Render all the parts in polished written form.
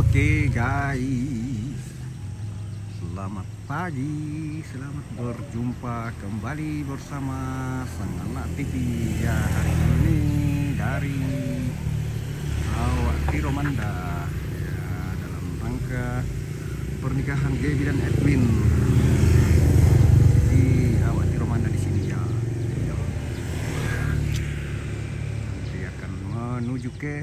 Oke guys, selamat pagi, selamat berjumpa kembali bersama Sang Anak TV. Ya, hari ini dari Awak Tiromanda, ya, dalam rangka pernikahan Gaby dan Edwin di Awak Tiromanda di sini ya. Nanti akan menuju ke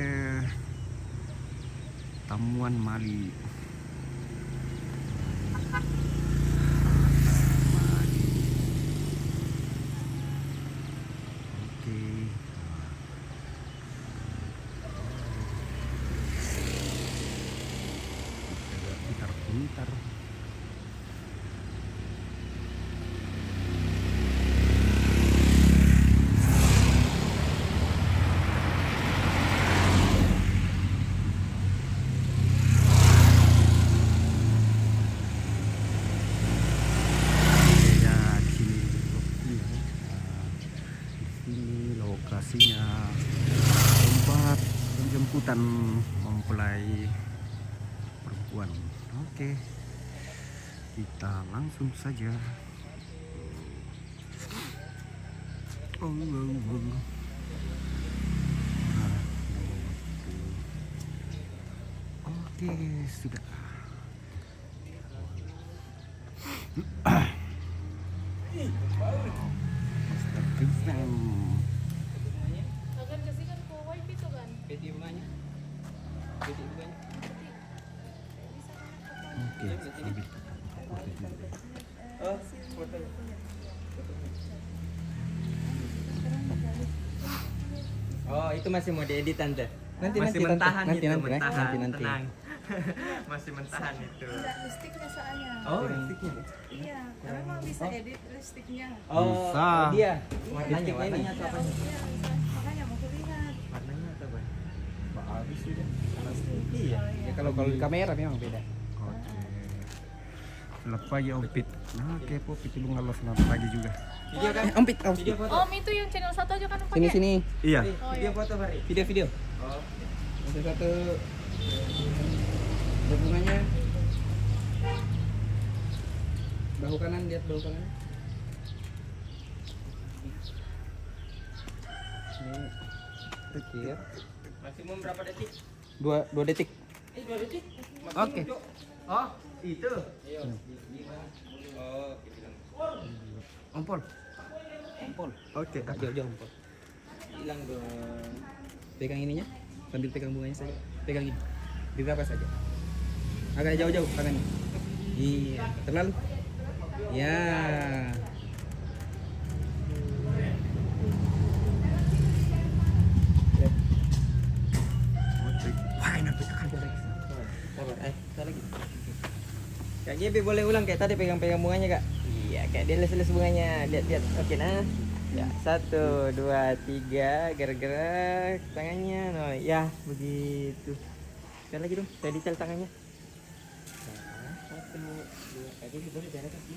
Tamuan Mali. Oke. Kita putar. Lokasinya tempat penjemputan mempelai perempuan. Oke, kita langsung saja. Oke, sudah. Mr. Kristen. Akan kasih kan ke wifi tuh kan? PT bunganya. PT bunganya. Oke, ambil. Oh, foto. Oh, itu masih mau diedit tante. Masih mentahan nanti, itu, nanti, mentahan. nanti. Tenang. Masih mentahan itu. Enggak, lipstiknya soalnya. Oh, lipstiknya. Iya, karena mau bisa edit lipstiknya. Oh, Bisa. dia. Warnanya, Lanjutnya ini. warnanya atau apa? Iya, bisa. Makanya mau kulihat. Warnanya atau apa? Habis sudah. Iya. Ya kalau di kamera memang beda. Oke. Selamat pagi Ompit. Nah, kepo itu lu ngalos selamat pagi juga. Video kan? Ompit, Video foto. Om itu yang channel 1 aja kan pakai? Sini sini. Iya. Oh, Video iya. foto, Bari. Video. Oh. Satu. Bunganya. Bahu kanan, lihat bahu kanan. Ini kecil. Maksimum berapa detik? 2 detik. 2 detik. Oke. Oh, itu. Iya. Oh, Ompol. Oke. Jauh ompol. hilang dong. Pegang ininya. Sambil pegang bunganya saja. Pegang ini. Di berapa saja? Agak jauh-jauh tangannya. Iya, terlalu. Ya. Wah, enak sekali. Sabar, satu lagi. Kak GB boleh ulang kayak tadi pegang-pegang bunganya, Kak? Iya, kayak dia les-les bunganya. Lihat-lihat. Oke, nah. Ya, 1, 2, 3, gerak-gerak tangannya. No, ya, begitu. Sekali lagi dong, saya detail tangannya. Nah, 1, 2, kaki boleh jarak kaki.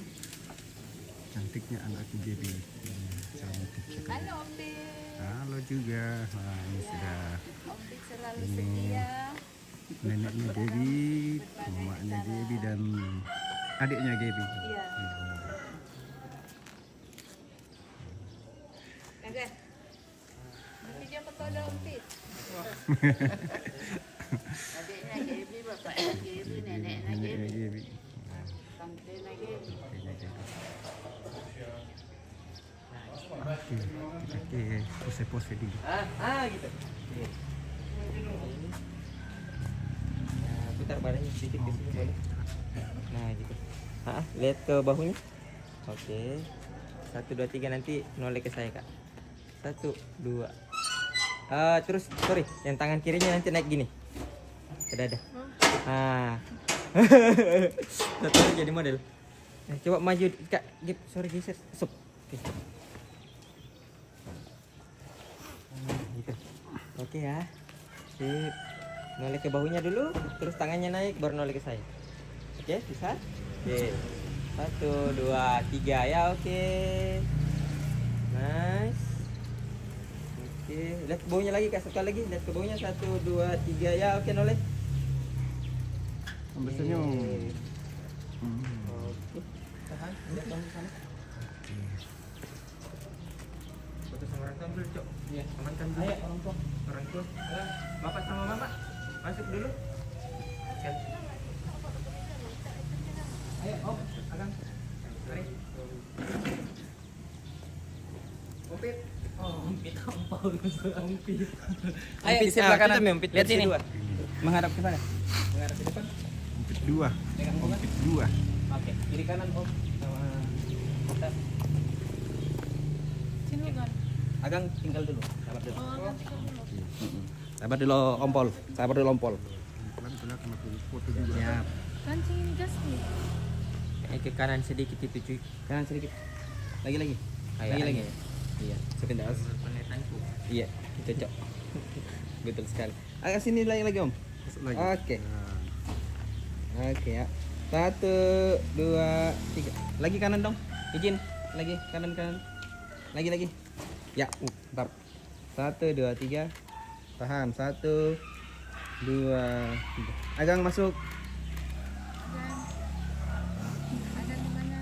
Cantiknya anak Gaby. Cantik sekali. Halo Ompit. Halo juga. Nah, ini sudah Ompit selalu Ini. setia. neneknya Gaby, emaknya Gaby dan adiknya Gaby. Iya. Oke. Video foto ada Ompit. Adiknya Gaby, bapaknya Gaby, neneknya Neneknya Gaby, Gaby. tantenya Gaby. Adiknya Gaby. Oke, pose-pose dulu. Gitu. Nah, putar badannya sedikit ke sini boleh. Nah, gitu. Lihat ke bahunya. Oke. 1, 2, 3 nanti noleh ke saya, Kak. 1, 2. Terus sorry, yang tangan kirinya nanti naik gini. Ke dada. Satu lagi jadi model. Nah, coba maju, Kak. Sorry, geser. Sup. Oke. Gitu. Oke ya. Sip. Noleh ke bahunya dulu, terus tangannya naik baru noleh ke saya. Oke, bisa? Oke. 1, 2, 3 ya, oke. Nice. Oke, lihat ke baunya lagi, Kak. Sekali lagi, lihat ke baunya. 1, 2, 3 ya, oke, noleh. Sambil senyum. Oke. Tahan, lihat dong di sana. Foto sama orang tua dulu, Cok. Iya, amankan dulu. Ayo, orang tua. Orang tua. Bapak sama mama masuk dulu. Oke. Ayo, Om, Agang. Mari. Ompit. Oh, ompit apa? Ompit. Ayo di sebelah kanan. Ompit. Lihat sini. Dua. Menghadap ke sana. Mengarah ke depan. Ompit 2. Pegang omongan. Ompit 2. Oke, kiri kanan Om sama kita. Sini kan. Agang tinggal dulu. Sabar dulu. Oh, nanti kau dulu. Sabar dulu ompol. Sabar dulu ompol. Pelan-pelan kena foto juga. Siap. Kancing gas nih. Kayaknya ke kanan sedikit itu cuy. Kanan sedikit. Lagi. Lagi. Iya, sebentar. Penglihatanku. Iya, cocok. Betul sekali. Agak sini lagi Om. Masuk lagi. Oke. Nah, Oke ya. 1, 2, 3. Lagi kanan dong. Izin. Lagi kanan. Lagi. Ya, bentar. 1, 2, 3. Tahan. 1, 2, 3. Agang masuk Ada di mana?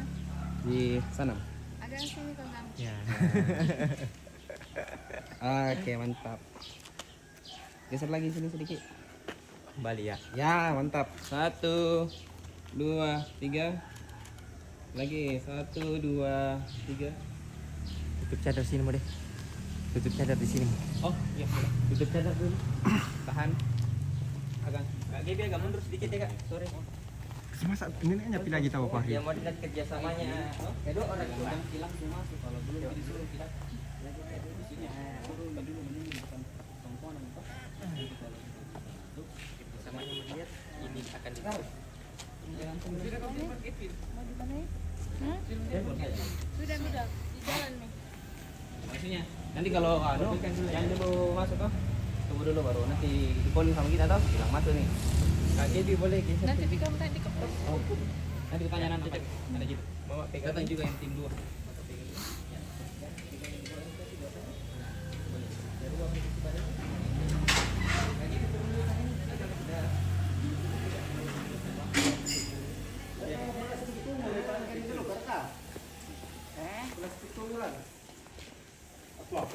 di sana. Ada yang sini kau Gang. Ya. Oke, mantap. Geser lagi sini sedikit. Kembali ya. Ya, mantap. 1, 2, 3. Lagi 1, 2, 3. Tutup cadar sini mau deh. Tutup cadar di sini. Oh, iya boleh. Tutup cadar dulu. Tahan. Agang. Kak Gaby agak mundur sedikit ya, Kak. Sorry. masa neneknya pilih lagi tahu Fahri. Yang mau dilihat kerjasamanya. Kedua orang tua. Kilang semua sih kalau belum disuruh kilang. Kerjasamanya melihat ini akan ditutup. Mau di mana ya? Sudah. Di jalan nih. Maksudnya nanti kalau yang dulu masuk kok tunggu dulu baru nanti dipoling sama kita toh bilang masuk nih. Kak Gaby boleh geser. Nanti pikir tadi kok. Nanti tanya nanti ada gitu. Bawa pegang. Datang juga yang tim 2.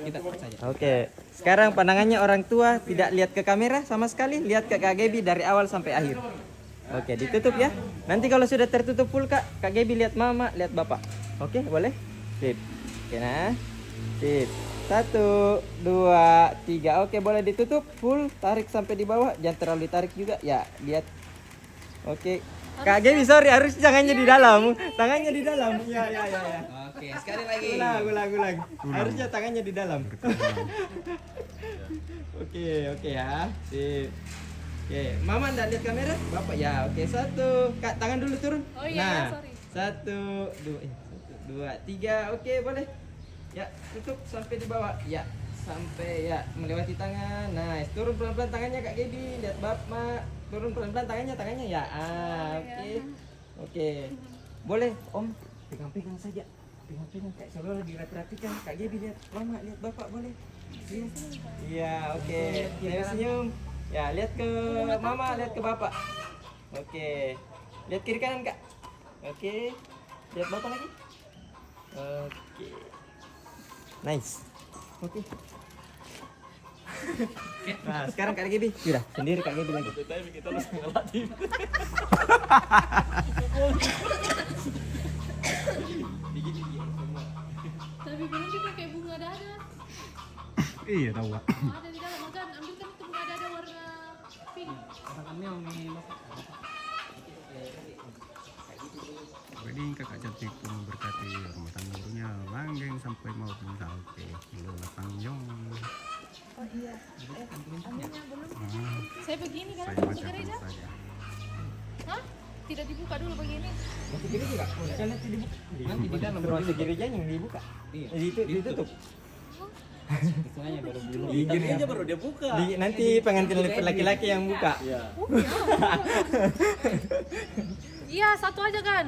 Kita saja. Oke, sekarang pandangannya orang tua tidak lihat ke kamera sama sekali, lihat ke Kak Gaby dari awal sampai akhir. Oke, ditutup ya. Nanti kalau sudah tertutup full Kak Gaby lihat mama, lihat bapak. Oke, boleh? Sip. Oke nah. Sip. 1, 2, 3. Oke, boleh ditutup full, tarik sampai di bawah, jangan terlalu ditarik juga. Ya, lihat. Oke. Kak Gaby sorry, harus tangannya di dalam. Tangannya di dalam. Ya. Oke, sekali lagi. Ulang. Harusnya tangannya di dalam. Oke ya. Sip. Oke, Mama enggak lihat kamera? Bapak ya. Oke, 1. Kak, tangan dulu turun. Oh iya, Nah, sorry. 1, 2, 3. Oke, boleh. Ya, tutup sampai di bawah. Ya, sampai ya melewati tangan. Nice. Turun pelan-pelan tangannya Kak Gaby. Lihat Bapak. Turun pelan-pelan tangannya ya. Oke. Oke. Boleh, Om. Pegang-pegang saja. Pegang-pegang kayak seolah lagi rapi-rapikan. Kak Gaby lihat Mama, lihat Bapak boleh. Iya, oke. Senyum. Ya, lihat ke Mama, lihat ke Bapak. Oke. Lihat kiri kanan, Kak. Oke. Lihat Bapak lagi. Oke. Nice. Oke. Nah, sekarang Kak Gaby. Sudah, sendiri Kak Gaby lagi. Tapi belum juga kayak bunga dada. Iya tahu Kak. Oh, ada di dalam. Makan, ambilkan itu bunga dada warna pink. Jadi kakak cantik pun berkati rumah tangganya langgeng sampai mau tinggal ke Lola Tanjung. Oh iya. Ambilnya belum. Ah, Saya begini kan saya masuk baca gereja. terus saja. Hah? Tidak dibuka dulu begini. Masuk kiri juga. Kan nanti dibuka. Nanti di dalam Terus masuk gereja yang dibuka. Iya. Ditutup. Setengahnya baru dulu. Di gereja baru dia buka. Nanti pengantin laki-laki yang buka. Iya. Iya, satu aja kan.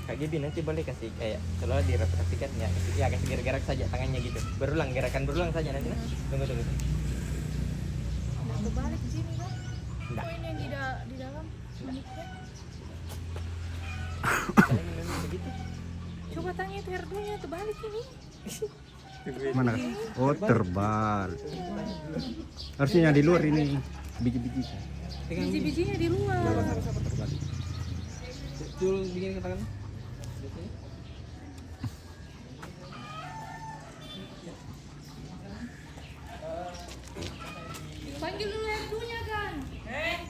Kak Gaby nanti boleh kasih kayak selalu dirapikan ya kasih gerak-gerak saja tangannya gitu. Berulang berulang saja nanti. Tunggu. Aku balik di sini kan. Enggak. Oh ini yang di dalam. Kalian memang begitu. Coba tanya TR2-nya terbalik ini. Mana? Oh, terbal. Harusnya di luar ini. Biji-biji. Biji-bijinya di luar. Sama terbalik. Jul bikin ke tangan. Panggil dulu TR2-nya kan.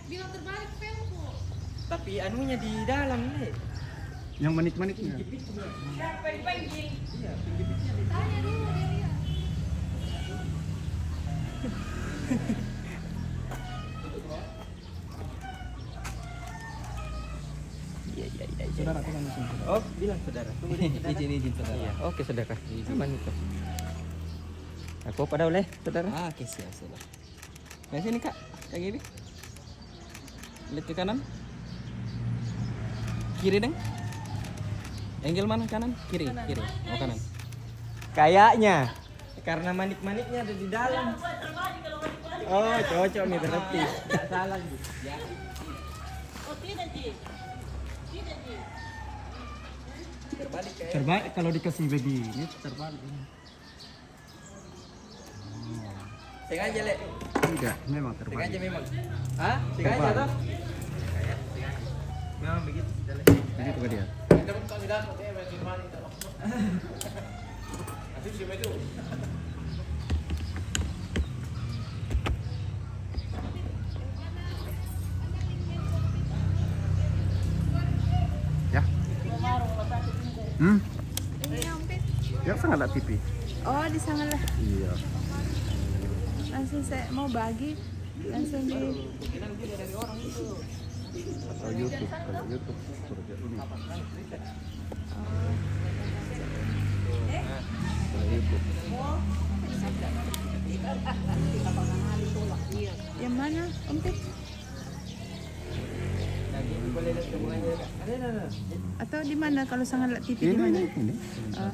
Bilang terbalik Pemko. Tapi anunya di dalam nih. Yang manik-maniknya. Siapa dipanggil? Tanya dulu dia lihat. Iya. Saudara aku sama sini. Oh, bilang saudara. Tunggu deh, saudara. Izin saudara. Iya. Oke, saudara. Aman itu. Aku pada oleh saudara. Ah, oke siap saudara. Nah sini kak, kayak gini. Lihat ke kanan. Kiri deng. Angle mana kanan? Kiri. Oh kanan. Kayaknya karena manik-maniknya ada di dalam. Oh, cocok nih berarti. Enggak salah gitu. Ya. Oh tidak Ji. Terbalik kayak. Terbalik kalau dikasih begini terbalik. Sengaja, Le. Tidak, memang terbalik. Sengaja memang. Hah? Sengaja Terbalik. toh? Memang begitu, Le. Begitu ke dia. Ya. Ini hampir. Ya sangat lah TV. Oh di sana lah. Iya. Langsung saya mau bagi. Langsung di. Atau YouTube, kalau YouTube kerja dulu. Kalau YouTube. Yang mana Om Pit? Boleh lihat hubungannya, Kak. Ada. Atau di mana kalau sangat lihat TV di Ini, mana? ini. Oh,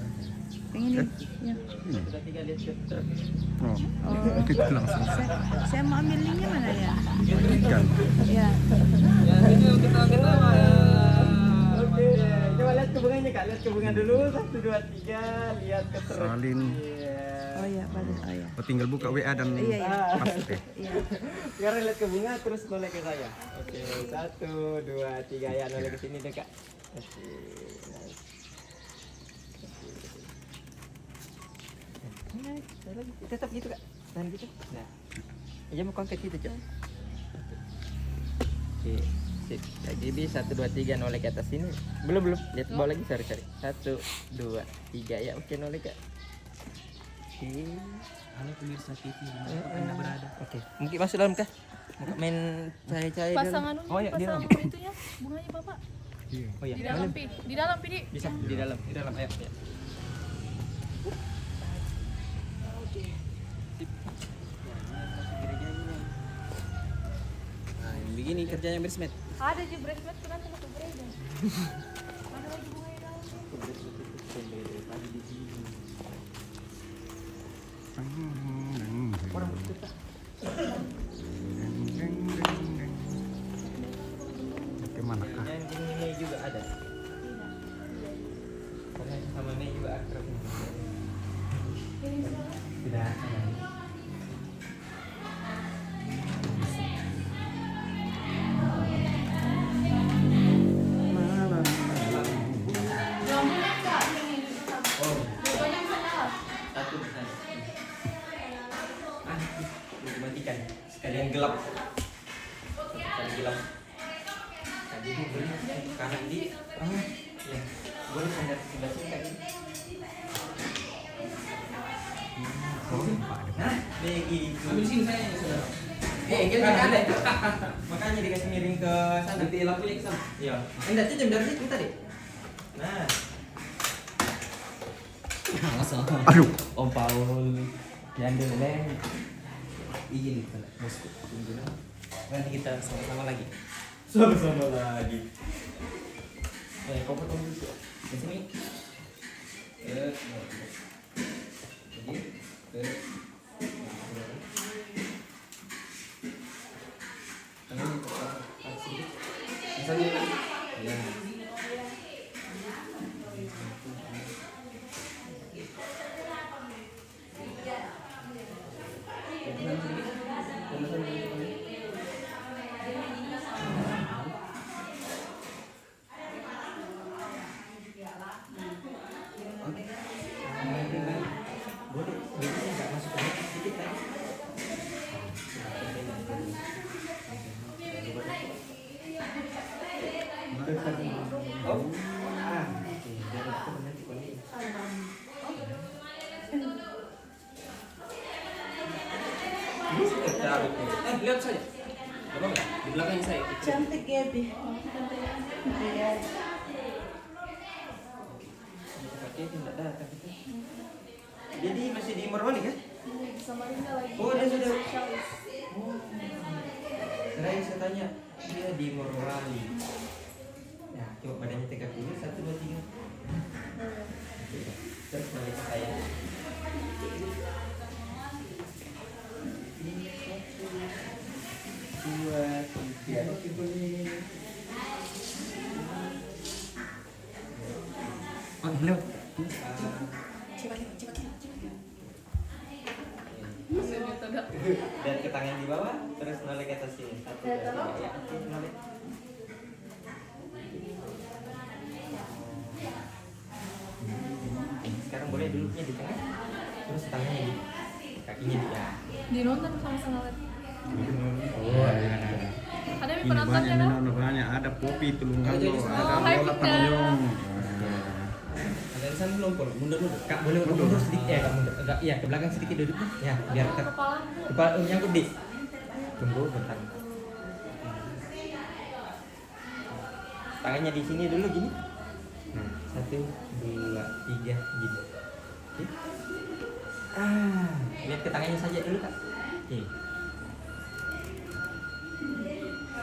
yang ini. Ya. Ini. Sudah 3 lihat ke Oh, Oh. itu langsung. Saya mau ambil linknya mana ya? Ikan. Ya. Ya ini kita Oke, coba lihat hubungannya, Kak. Lihat hubungan dulu. 1 2 3, lihat ke terus. Salin. Iya. Oh ya, bagus. Oh ya. Oh, tinggal buka WA dan Iya, iya. paste. Iya. Sekarang lihat ke bunga terus noleh ke saya. Oke, 1 2 3 ya noleh ke sini deh, Kak. Oke. Nice. Nah, lagi. Tetap gitu, Kak. Tahan gitu. Nah. Aja mau angkat gitu, Cok. Oke. Sip. Jadi 1 2 3 noleh ke atas sini. Belum. Lihat ke bawah lagi, cari. 1 2 3 ya. Oke, noleh, Kak. Oke. Halo pemirsa TV dimanapun Anda berada. Oke, mungkin masuk dalam kah? Mau main cahaya-cahaya dalam? Pasangan dulu, Oh ya, di pasang dalam. itunya bunganya Bapak. Iya. Oh ya, Di dalam Pi. Di dalam Pi, Di. bisa di dalam. Di dalam air. Ya. Nah, yang begini kerjanya bersmet. Ada di bracelet tuh nanti masuk gereja. Mana lagi bunganya dalam? Bagaimana kah? Yang ini juga ada. Karena sama ini juga akrab. Tidak. Satu di sana. Matikan. Sekalian gelap. Sekalian gelap. Tadi dia boleh kanan di. Ya. Boleh pindah ke sebelah sini kan? Nah, begitu. Ambil sini saya saudara. Enggak ada. Makanya dikasih miring ke sana. Nanti lampunya ke sana. Iya. Enggak jam dari situ tadi. Nah, Langsung. Aduh. Om Paul yang dulu deh. Izin bosku. Tunggu dulu. Nanti kita sama-sama lagi. Sama-sama lagi. Kau potong dulu. Di sini. Jadi. Tangan sedikit. Ya. Lihat saja. Apa enggak? Di belakang saya. Cantik ya, Bi. Iya. Pakai tidak datang. Jadi masih di Morowali kan? Sama Rinda lagi. Oh, dia sudah. Spesialis. Terakhir saya tanya, dia di Morowali. Ya, coba badannya tegak dulu. 1, 2, 3. Terus balik ke saya. Dua, tiga. Oh, hello. Dan ke tangan di bawah, terus noleh ke atas sini. 1, 2, 3. Ya, noleh. Sekarang boleh duduknya di tengah, terus tangannya di kakinya di ya. Di nonton sama-sama lihat. Oh, iya. Ada yang Ini penontonnya banyak kan? minum banyak. Ada kopi tulungan jadi lo, ada oh, hai, bola Bunda. panyong. Ada di sana belum, Pol? Mundur dulu. Kak, boleh mundur sedikit ya, Kak, mundur. Enggak, iya, ke belakang sedikit duduknya. Ya, biar Kepala. kepala nyangkut di. Tunggu bentar. Tangannya di sini dulu gini. 1, 2, 3 gini. Oke. Lihat ke tangannya saja dulu, Kak. Oke.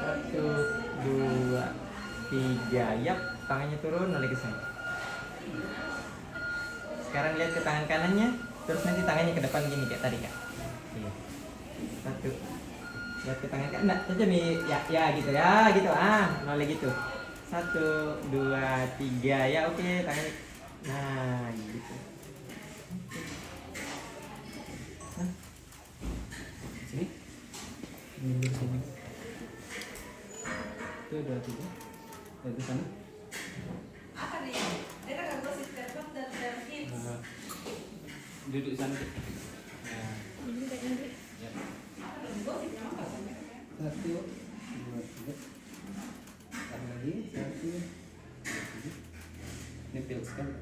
1, 2, 3. Yap, tangannya turun, noleh ke sana. Sekarang lihat ke tangan kanannya, terus nanti tangannya ke depan gini kayak tadi, Kak. Oke. 1. Lihat ke tangan kanan, enggak, saja ya gitu ya, gitu. Noleh gitu. 1, 2, 3. Ya, oke, tangannya. Nah, gitu. Sini. Mundur sini. 1, 2, 3. Lihat ke sana. Duduk sana. Ini kayaknya deh. 1, 2, 3. Tahan lagi. 1, 2, 3. Nempel sekali.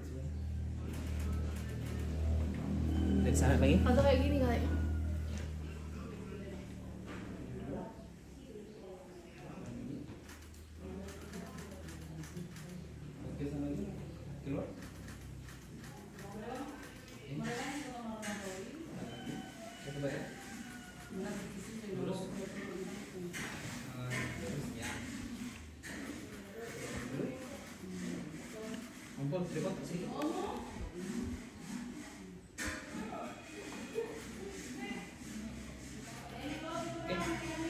Dari sana lagi. Atau kayak gini kali. Oke, sana lagi. Keluar. Satu badan. Lurus. Terus ya. Ampun, depan sedikit.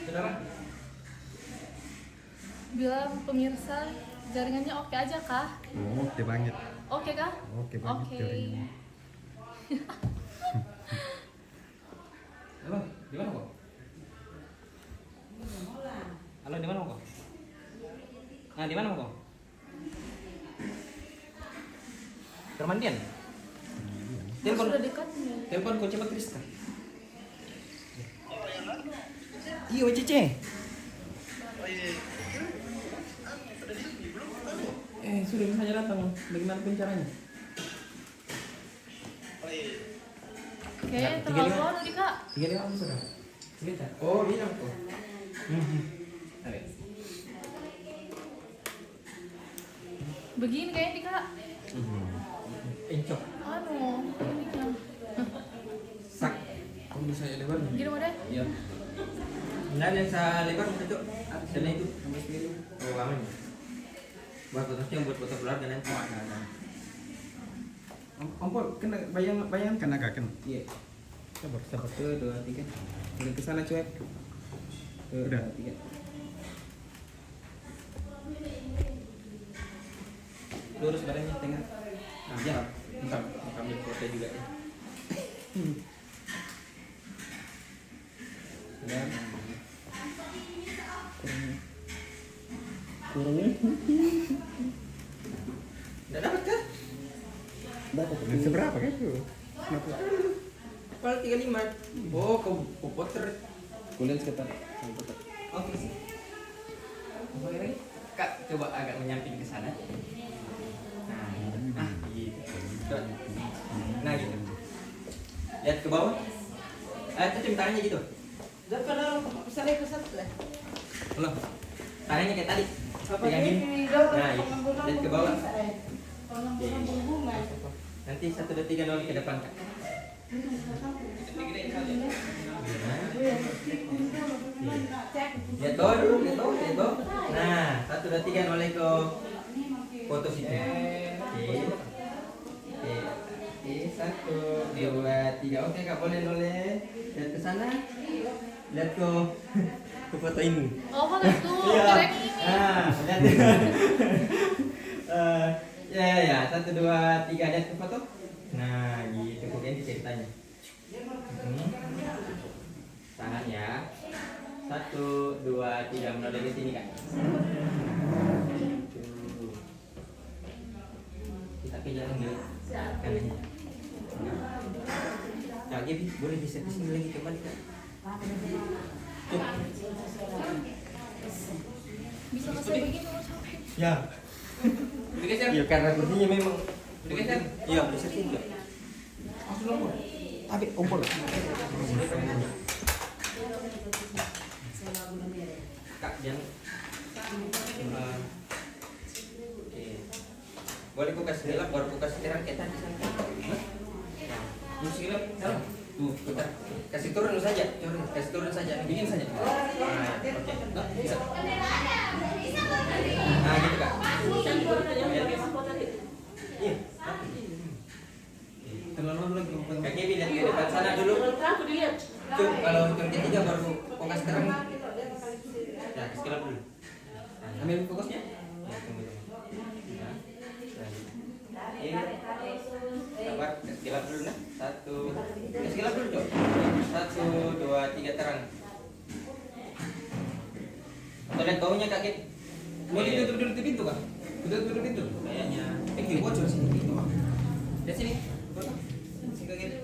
Saudara. Bilang pemirsa jaringannya oke aja kah? Oh, oke banget. Oke kah? Oke banget. Oke. jaringannya. Halo, di mana kok? Halo, di mana kok? Di mana kok? Permandian. Telepon. Sudah dekat nih. Telepon kok cepat Krista. Iya, Cece. Sudah bisa aja datang. Bagaimanapun caranya. Kayaknya Ya, terlalu 35. lama nih kak. 35 sudah. Sebentar. Oh, bilang kok. Begini kayaknya nih kak. Encok. Ininya. Sak. Kamu bisa lebar? Gini mau deh. Iya. Enggak ada yang saya lebar itu. Sana itu sampai segini. Oh, aman. Buat fotonya buat foto keluarga nanti. Ampun, kena bayang Kan agak kan. Iya. Sabar, 1, 2, 3. Udah ke sana cuek. Udah. 2, 3. Lurus badannya tengah. Nah, ya. Bentar, mau ambil foto juga ya. Ya. Kurangnya. Enggak dapat kah? Dapat. Seberapa kan itu? Kenapa? Kepala 35. Oh, kau puter. Kuliah sekitar. Oke sih. Boleh lagi? Kak, coba agak menyamping ke sana. Nah, gitu. Coba. Nah, gitu. Lihat ke bawah. Itu cium tangannya gitu. Loh. Tangannya kayak tadi. Pegang gini. Nah, gitu. Lihat ke bawah. Nanti 1, 2, 3 nol ke depan, Kak. Lihat bawah dulu, lihat bawah. Nah, 1, 2, 3 noleh ke foto situ. Oke, 1, 2, 3. Oke, Kak, boleh noleh. Lihat ke sana. Lihat ke foto ini. Oh, foto itu. Iya. Keren ini. Nah, lihat. Ya, 1, 2, 3 lihat ke foto. Nah, gitu kok ini ceritanya. Tangan ya. 1, 2, 3 menoleh ke sini, Kak. Tuh. Kita jangan di kanannya. Nah, Gaby, boleh bisa di sini lagi kembali, Kak. Tuh. Bisa kasih begitu sakit. Ya. Iya, karena kursinya memang. Iya, bisa sih enggak. Tapi kumpul. Kak, jangan. Oke. Boleh ku kasih gelap, baru ku kasih terang kayak tadi. Musik gelap, terang. Tuh, putar. Kasih turun saja, kasih turun saja, bikin saja. Nah, oke. Bisa. Nah, gitu, Kak. Iya. Terlalu lagi. Kak Gaby lihat ke depan sana dulu. Tuh, kalau hitung ketiga baru fokus terang. Ya, kasih gelap dulu. Nah, ambil fokusnya. Ya, tunggu. Nah, sabar, kasih gelap dulu nah. 1, kasih gelap dulu dong. 1, 2, 3 terang. Atau lihat baunya Kak Gaby. Mau ditutup dulu pintu, Kak? Tutup pintu. Kayaknya. Ini bocor sini pintu, Kak. Lihat sini. Sini Kak Gaby.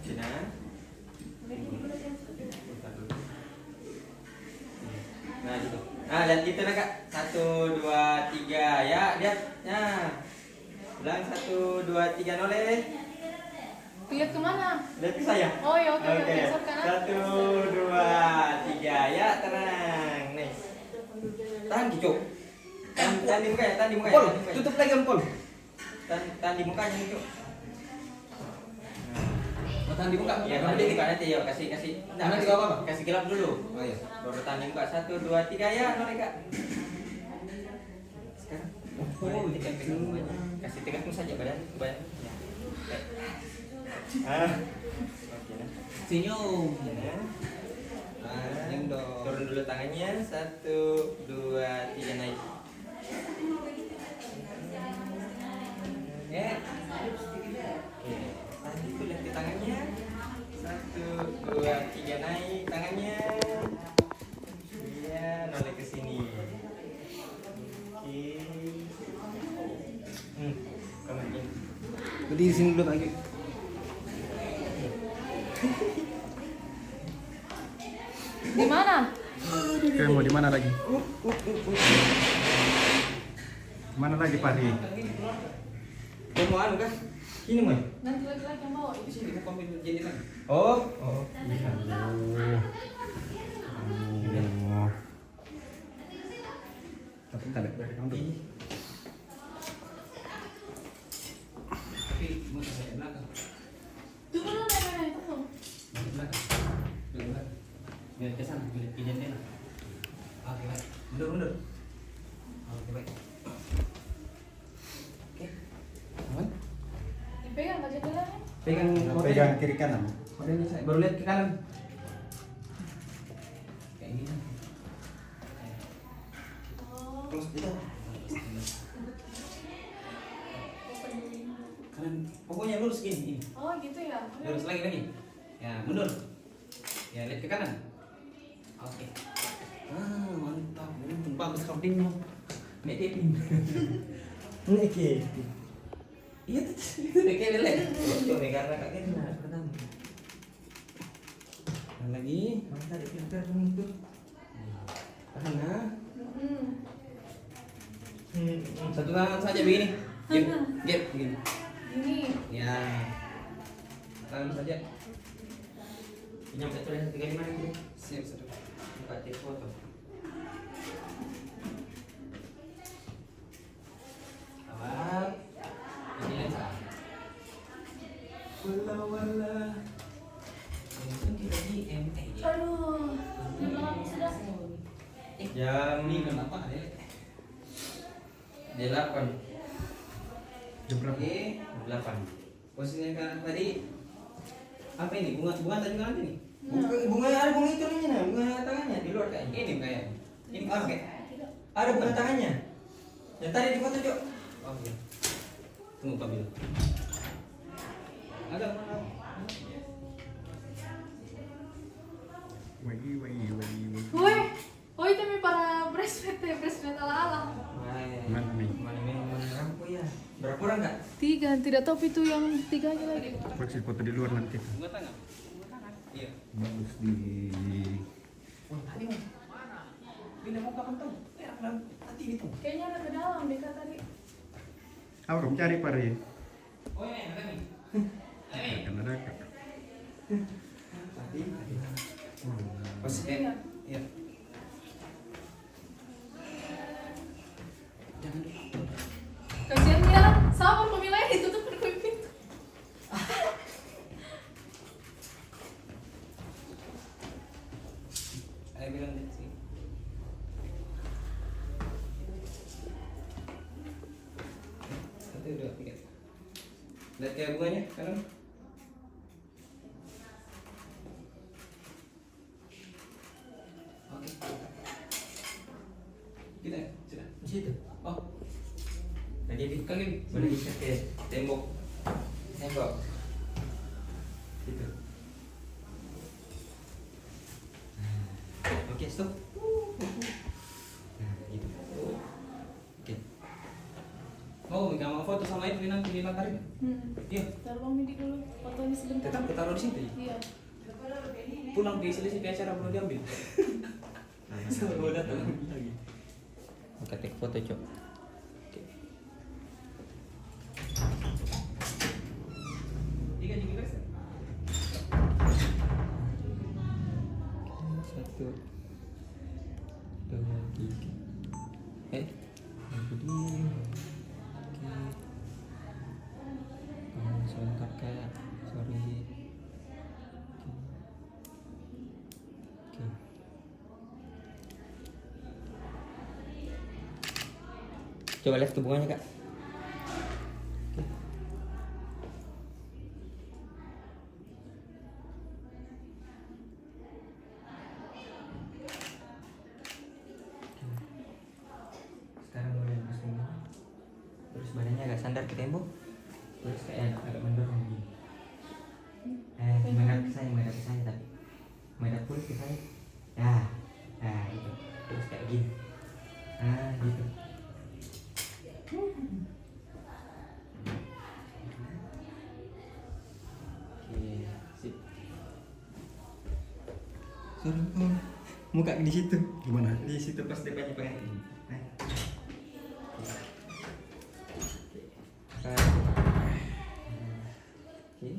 Cina. Nah gitu. Nah lihat gitu nah Kak. 1, 2, 3 ya lihat. Nah. Ulang 1, 2, 3 noleh. Lihat kemana? Lihat ke saya. Oh ya, oke. Oke. Besok kanan. 1, 2, 3 ya tenang. Nih. Tahan Cuk. Tahan di mukanya, tahan di mukanya. Pol, tahan di mukanya. tutup lagi, Pol. Tahan di mukanya nih Cuk. Mau tahan di muka? Ya, nanti dibuka nanti ya kasih. Nah, Nanti kasih, apa? kasih gelap dulu. Oh iya. Baru tahan dibuka 1, 2, 3 ya, noleh Kak. Sekarang. Boleh pegang semuanya. Kasih tegakmu saja badan. Ya. Oke nah. Senyum. Ya. Senyum dong. Turun dulu tangannya. 1, 2, 3 naik. Ya. Oke. Tahan itu lihat di tangannya. 1, 2, 3 naik tangannya. Iya, noleh ke sini. Oke. Kamu ini. Berdiri sini dulu lagi. Di mana? Oke, mau di mana lagi? Mana lagi Pak Ri? Kau mau anu kah? Ini mau? Nanti lagi yang bawa. Di sini aku ambil jenis lagi. Oh. Tapi tak ada dari kamu. Tapi mau saya belakang. Tunggu dulu, nenek. Tunggu. Belakang. Belakang. Biar ke sana, biar pindah dia. Oke, baik. Mundur. Oke, baik. Oke. Aman? Dipegang aja dulu. Pegang Pegang kiri kanan. kodenya saya baru lihat ke kanan. Kayak gini. Terus kita kanan. Pokoknya lurus gini. Oh gitu ya. Lurus lagi. Ya, mundur. Ya, lihat ke kanan. Oke. Ah, mantap. Untung bagus codingnya. Nek Kevin. Nek Kevin. Iya itu Nek Kevin lek. Itu nih karena Kak Kevin pertama. Dan lagi, mana tadi filter itu? Tahan nah. Satu tangan saja begini. Gap begini. Ini. Ya. Tangan saja. Nyampe tulis 35 gitu. Siap, sudah. Buka cek foto. Awal. Ini lensa. Wala. Mungkin kita di MT. Aduh. Jam sudah. Jam ini kenapa ada? Jam 8. Jam berapa? Oke, 8. Posisinya kan tadi apa ini? Bunga tadi kan ini? Bunga ada bunga itu nih, bunga tangannya di luar kayaknya. Ini kayaknya. Ini oke. Ada bunga tangannya. Yang tadi di foto, Cok. Oh iya. Tunggu Pak Bil. Ada mana? Woi. Woi. Woi tapi para breastfeed ala-ala. Mana nih? Mana rampo ya? Berapa orang Kak? 3, tidak tahu itu yang 3-nya lagi. Koleksi foto di luar nanti. Bunga tangan. Iya. Bagus di. Wah, tadi mana? Pindah mau kapan tahu? Ya, tadi itu. Kayaknya ada ke dalam deh Kak tadi. Orang cari pare. Oh ini ada nih. Kan ada kak. Tadi. Posisinya. Iya. Jangan dulu. Kasihan dia, sama pemilihnya ditutup ke pintu. Ada bilang di sini. Satu, dua, tiga. Lihat kayak bunganya, kanan. Oke. Kita, sudah. Di situ. Oh. Lagi di kali, boleh bisa ke tembok. Gitu. Oke, stop. Nah, gitu. Oke. Mau nggak foto sama itu nanti di lantai? Iya. Taruh Bang Midi dulu, fotonya sebentar. Tetap kita taruh di situ. Iya. Pulang di selisih acara belum diambil. Sama gua datang lagi. Oke, take foto, Cok. Oke. Tiga juga guys. Satu, dua, tiga. Berdiri. Oke. Kamu sebentar Kak. Sorry. Oke. Coba lihat ke bunganya Kak. Oke. Sekarang mulai lepas dulu. Terus badannya agak sandar ke tembok. Terus kayak agak mendorong begini. Menghadap ke saya tapi menghadap pun ke saya. Nah, gitu. Terus kayak gini. Gitu. Oke, sip. Suruh muka di situ. Gimana? Di situ pas depannya pakai ini. Nah. Oke.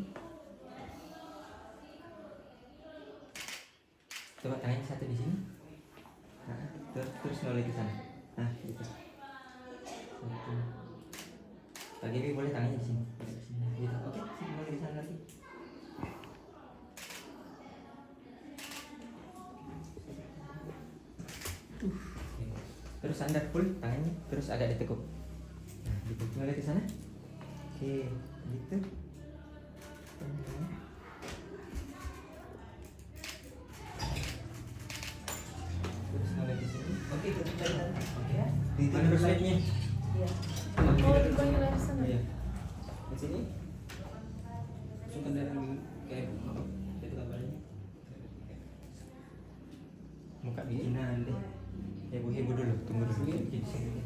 Coba tangannya satu di sini. Terus noleh ke sana. Nah, gitu. Satu. Pak Gaby boleh tangannya di sini. Gitu. Oke, sini boleh di sana lagi. Oke. Terus sandar full tangannya, terus agak ditekuk. Nah, gitu. Noleh ke sana. Oke, gitu. Terus mulai di sini. Oke, kita jalan. Oke ya. Mana berslide-nya? Iya. Oh, Oh, dipanggil dari sana. iya. Di sini. Langsung kendaraan kayak itu gambarnya. Muka bikinan deh. Heboh-heboh dulu, tunggu dulu. Bikin di sini.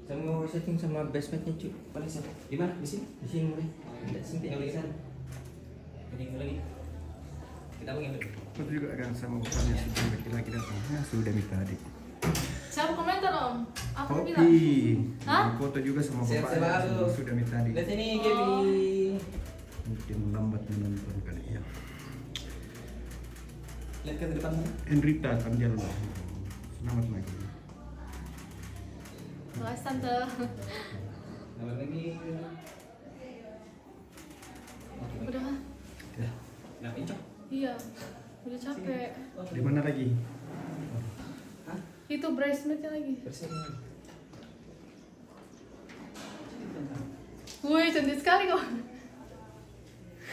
Saya mau setting sama basementnya cuy. Mana sih? Di mana? Di sini? Di sini mulai. Di sini tinggal di sana. Ini lagi. Kita mau ngambil. Itu juga kan sama bapaknya sudah laki-laki datang. Ya sudah minta adik. Siapa komentar om? Aku bilang. Kopi. Hah? Foto juga sama Sehat bapaknya selalu. sudah minta adik. Lihat sini, Gaby. Mungkin lambat menonton kali ya. Lihat ke depan sana. Enrita kan jalan. Selamat pagi. Makasih tante. Nomor lagi. Udah kan? Ya. Nah, pincok. Iya. Udah capek. Di mana lagi? Itu braceletnya lagi. Bersih. Wih, cantik sekali kok.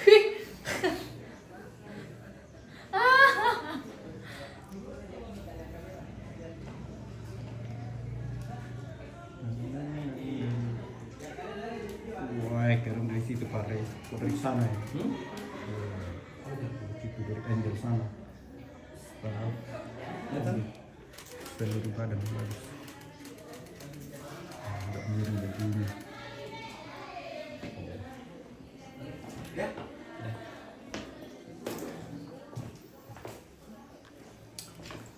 Wih. Wah, kerem dari situ pare, dari sana ya. Itu dari angel sana. Sekarang, seluruh badan bagus. Enggak miring begini. Ya.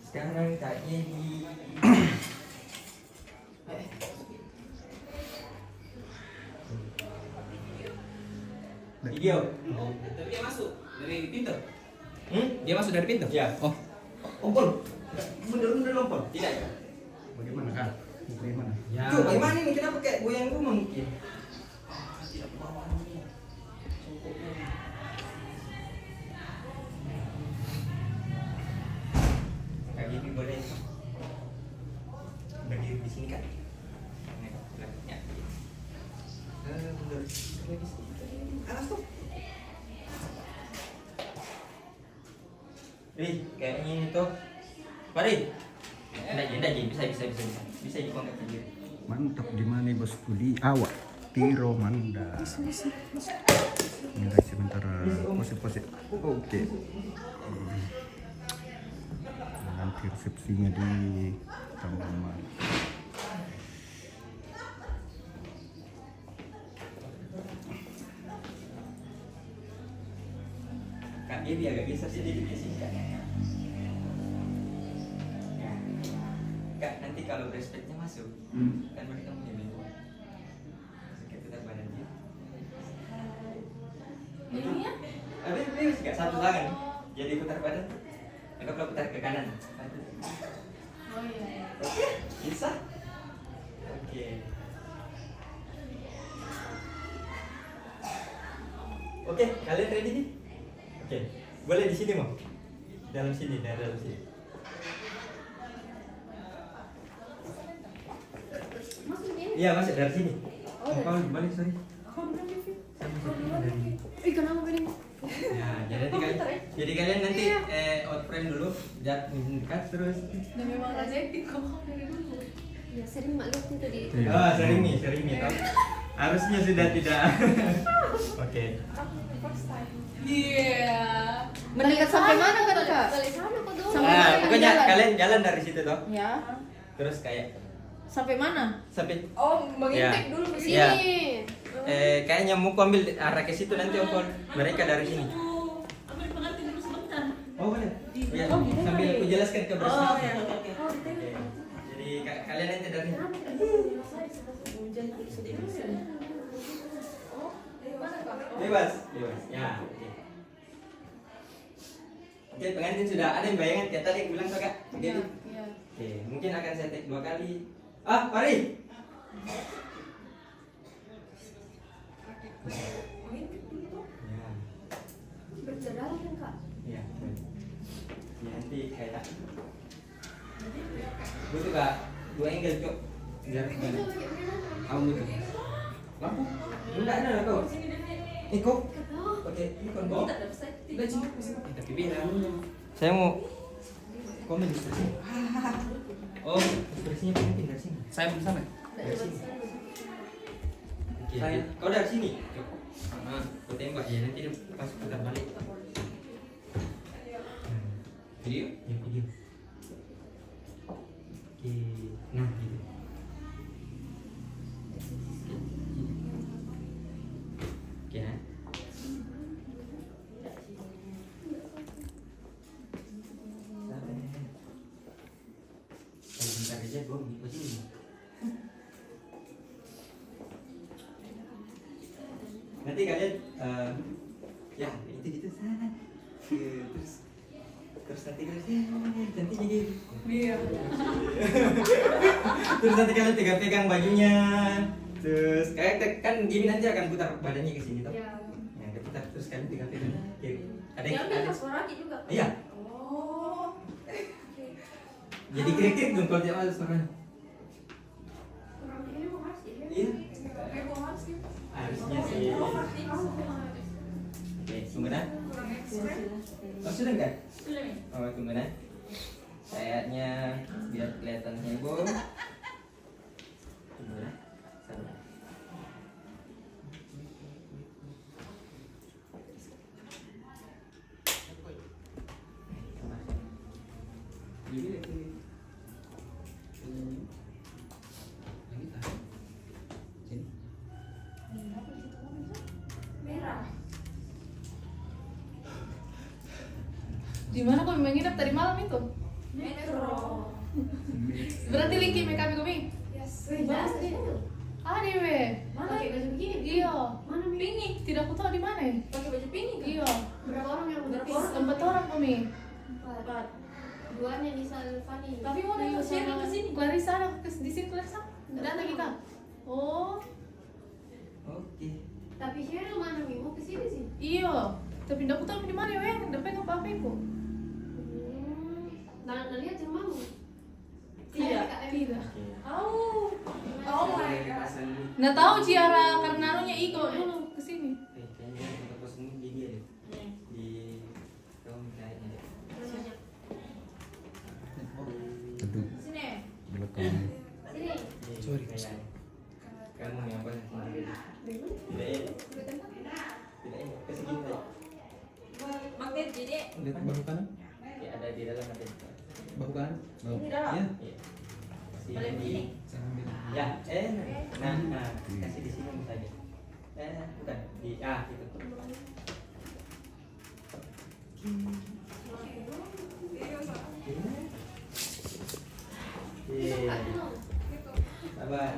Sekarang kayaknya di video. Tapi dia masuk dari pintu. Dia masuk dari pintu? Ya. Oh, Ompol. Bener-bener ompol. Tidak ya? Bagaimana kak? Bagaimana? Ya. Tuh, bagaimana ini? Kenapa kayak goyang rumah mungkin? Kayak gini boleh. Berdiri di sini kan? Ya. Mundur. Lagi sedikit. Alas tuh. Kayaknya ini tuh. Pari. Enggak, bisa dikontak sendiri. Mantap di mana bos kuli awak tiro manda. Ini lagi sementara pose-pose. Oke. Nanti resepsinya di kamar mandi. Kak Devi agak geser sedikit di sini Kak. Ya. Kak, nanti kalau breastplate-nya masuk, kan mereka punya menu. Kayak putar badan dia. Ini ya? Ada ini nggak satu tangan, jadi putar badan. Agak kalau putar ke kanan. Oh iya. Bisa? Oke. Oke, kalian ready nih? Oke, boleh di sini mau? Dalam sini, dalam sini. Iya, masuk dari sini. Oh, Paul, balik sorry. Ih, kenapa gini? Ya, jadi kalian nanti out frame dulu, dekat terus. Dan memang rezeki kok dari dulu. Ya sering mak lihat itu di Iya. Oh, sering nih, toh. Harusnya sudah tidak. Oke. Iya. mendekat sampai mana kan kak? Balik sana kok dulu. Sampai Nah, mana pokoknya jalan? kalian jalan dari situ toh. Ya. Terus kayak Sampai mana? sampai Oh, mengintek Ya. dulu ke Sini. sini. kayaknya mau ambil arah ke situ nanti Om. Mereka dari sini. Ambil pengertian dulu sebentar. Oh, boleh. Ya, Oh, gitu sambil tadi. aku jelaskan ke Oh, bersama. ya, oke. Oke. Jadi kalian nanti dari bebas. Ya. Oke, pengantin sudah ada yang bayangan kayak tadi yang bilang tuh Kak. Oke. Iya, iya. Oke, mungkin akan saya take 2 kali. Ah, mari. Ya. Bercedera kan kak? Iya. Ya, nanti kayak Butuh kak, 2 angle cok. Biar gimana? Kamu butuh. Lampu? Enggak ada kau. Kok? Oke, ini kon kok. Tapi bilang. Saya mau komen di sini. Oh, ekspresinya penting dari sini. Saya belum sampai. Dari sini. Saya, kau dari sini. Kau tembak ya nanti dia pas putar balik. Video? Ya video. Oke, nah gitu. Oke, nah. Bentar aja gue begini. Nanti kalian ya itu gitu terus nanti kalian nanti jadi Iya. terus nanti kalian pegang bajunya terus kayak kan gini nanti akan putar badannya ke sini toh Ya. ya putar terus kalian pegang kiri ada Yang ada udah suaranya juga. iya Oh. jadi kiri dong kalau dia masuk suaranya Kurang ini mau harus ya. iya Kayak mau harus ya. harusnya sih oke tunggu nah Kurang ekstrim. oh sudah enggak Sudah nih. oh tunggu nah sayapnya biar kelihatan heboh tunggu nah sabar Merah. Di mana kau menginap tadi malam itu? Metro. Berarti Liki make up kami. Yes. Bagus deh. Ada we. Mana pakai baju begini? Iya. Mana Mi? Pingi. Tidak aku tahu di mana. Pakai baju pink kan? Iya. Berapa orang yang udah Tempat orang kami. Empat. Duanya di Salvani. Tapi mau Iya, datang sharing sama ke sini. Clarissa ada di sini Clarissa. Datang kita. Oh, oke Tapi Cheryl mana Mi? Mau ke sini sih. iya. Tapi tidak aku tahu di mana we. Tidak pegang apa aku. Nah, lihat rumahmu. Tidak. Tidak. Oh. Oh my god. Nggak tahu Ciara karena anunya Iko dulu ke sini. kayaknya untuk kosong di dia deh di kaum kayaknya deh Aduh, Sini. belakang. Sini. sorry kamu yang apa tidak ke sini tadi Magnet jadi. Lihat bahu kanan. ya ada di dalam ada Bahu kanan. Oh, Ini dalam. Iya. Iya. Boleh begini. Saya ambil. Ya, nah, kasih di sini saja. Bukan di itu. Iya. Sabar.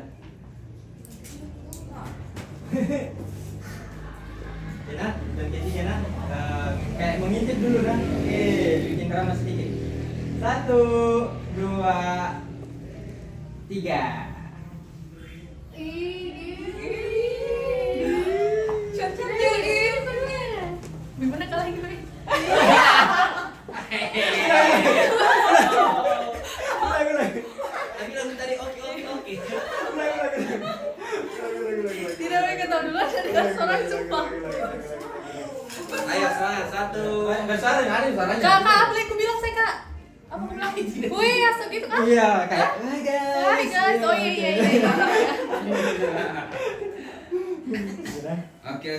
Jana, dan jadi Jana, kayak mengintip dulu kan? Oke, bikin drama sedikit. 1, 2, 3. Gimana kalau lagi gue? Tapi langsung tadi oke. Tidak we kata dulu ada suara sumpah. Ayo semangat 1. Bersuara nggak ada suaranya. Kakak apa yang aku bilang saya kak? Apa aku bilang? Wih asal gitu kan? Iya, kayak Hai guys, oh iya. Oke.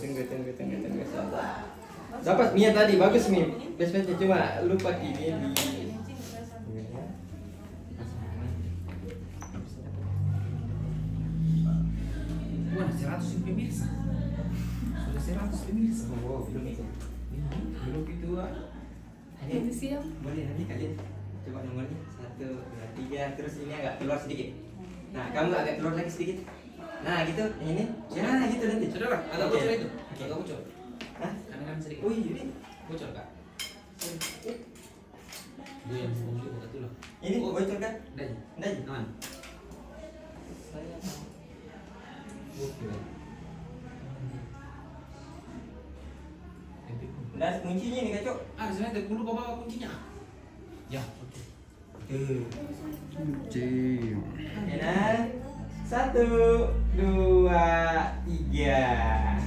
Tunggu. Dapat Mia tadi bagus Mi. Best cuma lupa ini di. Wah, 100 pemirsa. Sudah 100 pemirsa. Oh, belum itu. Belum itu ah. Nanti siang. Boleh nanti kalian coba nomornya 1, 2, 3 terus ini agak keluar sedikit. Nah, kamu agak keluar lagi sedikit. Nah, gitu. Ini. Ya, gitu nanti. Saudara, agak Oke. bocor itu. Oke. Agak bocor. Hah? Kanan sedikit. Oh, ini. Bocor kak. Gue yang sebelum itu kata tuh. Ini bocor kan? Dah. Enggak. Aman. Saya Oke. Nah, kuncinya nih, Kak, Cok. Ah, sebenarnya aku lupa bawa kuncinya. Ya, oke. Tuh. Cim. Oke, nah. 1, 2, 3.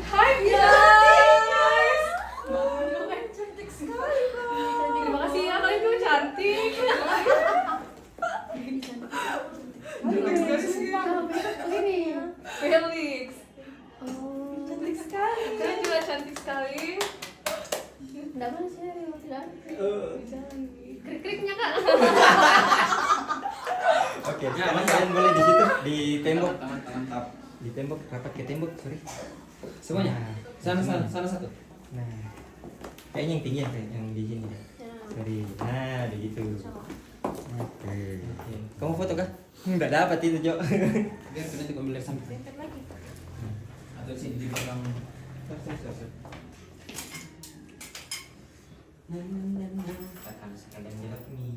Hai guys. Cantik sekali. Terima kasih ya kalian tuh cantik. Felix. Cantik sekali. Kalian juga cantik sekali. Enggak mana sih tidak. Krik-kriknya kak. Oke, sekarang kalian boleh di situ di tembok. Mantap. Di tembok, rapat ke tembok, sorry. Semuanya. Nah, Sana satu. Nah. Kayaknya yang tinggi yang di sini. Sorry. Nah, begitu. Oke. Oke. Kamu foto kah? Enggak dapat itu, Jo. Biar nanti gue ambil dari samping. Atau sini di belakang. Sor. Akan sekalian gelap nih.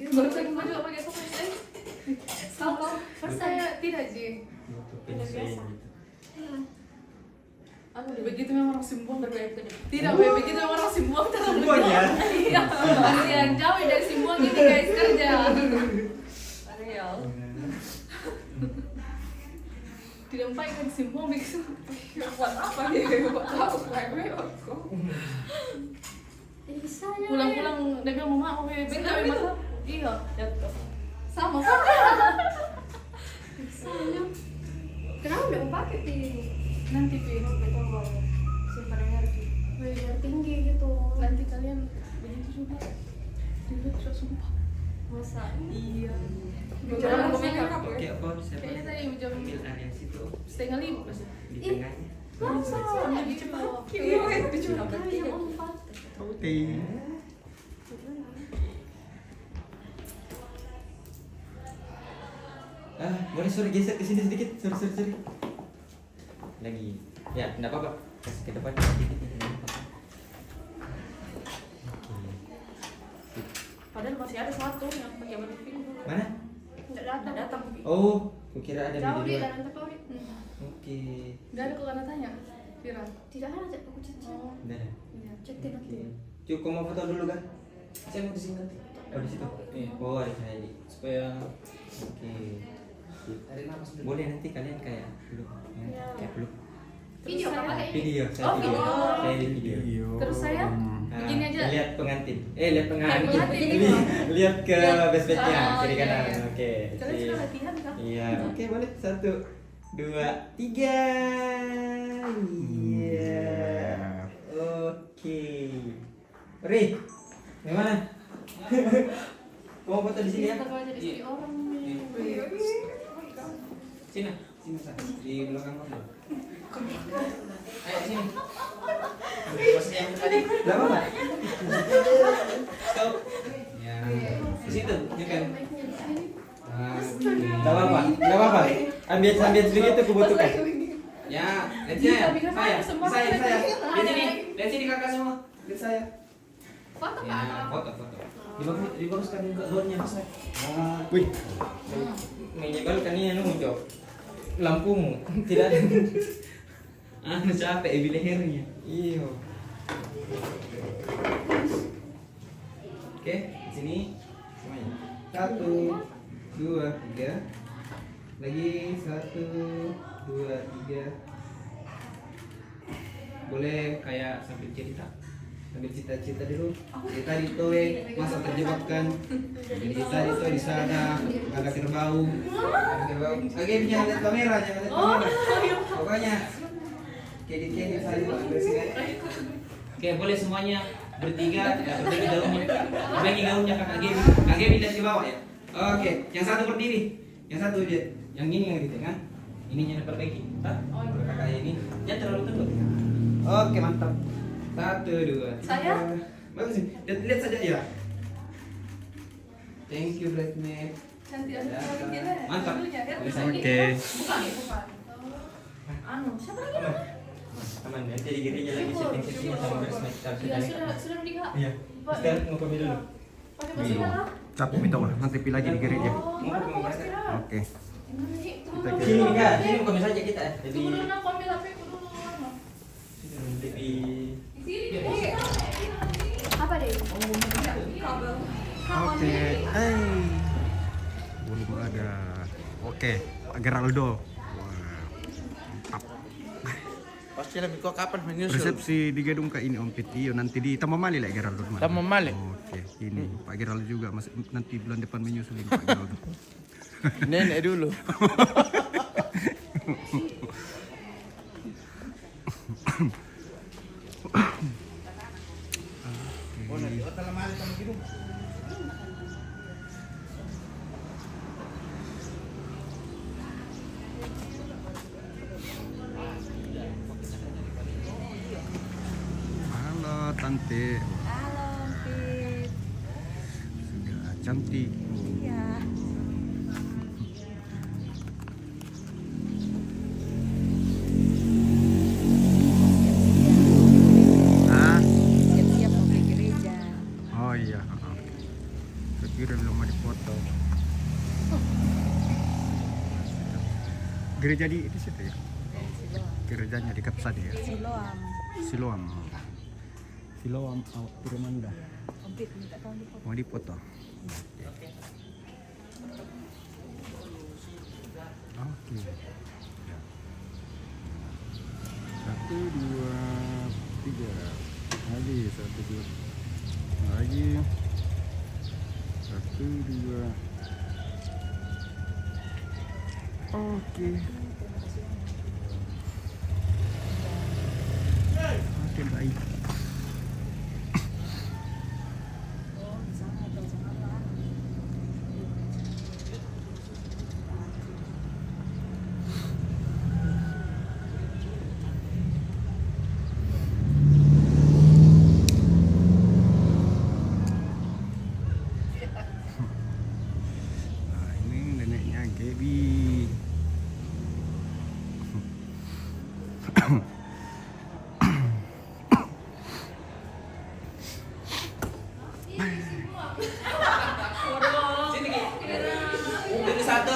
Baru lagi mau juga pakai topeng saya. Kalau first saya tidak sih. Tutupin saya gitu. Begitu memang orang Simbuang berbeda. Tidak, begitu memang orang Simbuang terlalu Simbuang ya? Iya, masih yang jauh dari Simbuang ini guys kerja. Real. Tidak membaikkan Simbuang begitu. Buat apa nih? Buat apa? Pulang-pulang dia bilang mama mau bebek tapi masa iya jatuh sama kan Kenapa udah mau pakai piring? nanti pilih betul simpan energi Biar tinggi gitu. nanti kalian begitu juga tidak sumpah Masa? iya Jangan bicara makeup. Oke, apa bisa kayaknya tadi jam ambil area situ 4:30 masih di tengahnya. Masa? lebih cepat iya lebih cepat Kayaknya empat. Oke. Boleh sorry geser ke sini sedikit. Sorry. Lagi. Ya, enggak apa-apa. Kasih ke depan sedikit nih. Nggak apa-apa. Oke. padahal masih ada satu yang pakai baju pink Mana? Enggak datang. Oh, kukira ada Jauh di dia luar. dan tapi Oke. nggak ada kok karena tanya Viral tidak ada aku cici. Udah ada. iya Cetin nanti. Oke. Cukup mau foto dulu kan? Saya mau di sini nanti. Oh, di situ. Iya. Oh, ada saya di. Supaya Oke. Sip. tarik nafas dulu. Boleh nanti kalian kayak peluk. Ya, Ya. kayak peluk. Video apa kayak ini? Video, saya Oh, video. video. Saya di video. Iya. Terus saya? Nah, Begini aja. Lihat pengantin. Lihat pengantin. pengantin. Lihat ke Lihat. best-bestnya Oh, kiri iya, kanan. iya. Oke. kalian sip. sudah latihan kan Iya, oke boleh. 1, 2, 3. Iya. Oke. Ri, gimana? Mau foto di sini ya? Tetap aja di sini orang Sini. Sini Sa. Di belakang kamu. Ayo sini. Pose yang tadi. Gak apa-apa. Stop. Ya. Di situ, ya kan? Gak apa-apa. Gak apa-apa. Ambil begitu kubutuhkan. Ya, lihat saya. Bisa, Saya. semua Saya. ada. Lihat sini. Lihat sini kakak semua. Lihat saya. foto Ya, kan foto. Dibaluskan juga daunnya Mas. Wih. Menyebalkan ini muncul. Lampumu tidak ada. Capek ibu lehernya. Iyo. Oke, di sini semuanya. 1, 2, 3. Lagi 1, 2, 3. Boleh kayak sambil cerita. Sambil cerita dulu. Cerita di toe, masa terjebakkan. Cerita di toe di sana, ada kerbau. Oke, jangan lihat kamera, jangan lihat kamera. Pokoknya kedi saya Oke, boleh semuanya bertiga, berbagi gaunnya. Berbagi gaunnya kakak Gaby. Kak Gaby lihat di bawah ya. Oke, yang satu berdiri. Yang satu dia, yang ini yang di tengah. Ininya diperbaiki. Kakak ini jangan terlalu tunduk. Oke, mantap. 1, 2, 3. Saya? Bagus nih. Lihat saja ya. Thank you, Bridesmaid. cantik Ya, gila mantap. dulunya ya Oke. bukan anu siapa lagi Teman, nanti di kirinya lagi setting-settingnya sama Bridesmaid. iya sudah menikah Iya. Sekarang mau pamit dulu. pakai masker lah Tapi minta mah nanti pilih lagi di gereja. Oke. Kita ke Sini enggak, sini bukan saja kita. Jadi Aku ambil HP ku dulu. di Apa deh? Oke. Belum ada. Oke, Pak Geraldo. Wah, mantap. Pasti lebih kok kapan menyusul? Resepsi di gedung ke ini Om Piti. Nanti di Taman Mali lah Geraldo. Taman Mali? Oke, ini Pak Geraldo juga masih nanti bulan depan menyusul ini Pak Geraldo. Nenek dulu. Halo Tante. Halo, Fit. Sudah cantik. Iya. Ah? Siap-siap mau ke gereja. Oh iya. Saya kira belum ada foto. Gereja di situ ya? Gerejanya di Kapsadi ya? Siloam. Siloam. Siloam awak Pirmanda. Fit minta tolong di Mau dipoto? Oke. Ya. 1, 2, 3. Lagi 1, 2. Lagi. 1, 2. Oke. Oke, baik. Nah, ini neneknya Gaby. sini Ki. Ini satu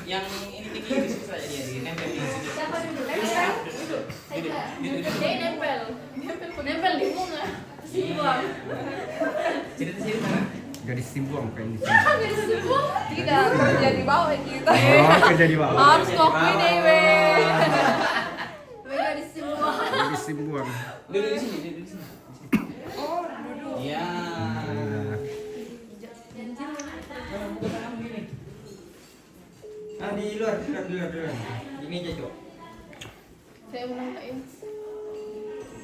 yang ini tinggi di situ saja dia nempel di sini. Siapa dulu? Dia nempel. Nempel di bunga. Simbuang. Cerita sini mana? Gadis Simbuang kayak ini. Gadis Simbuang? Tidak, kerja di bawah kita. Oh, kerja di bawah. Harus kopi deh, Gadis Simbuang. Gadis Simbuang. Duduk di sini, duduk di sini. Oh, duduk. Iya. Di luar. Di meja, Cok. Saya ulang tak ya?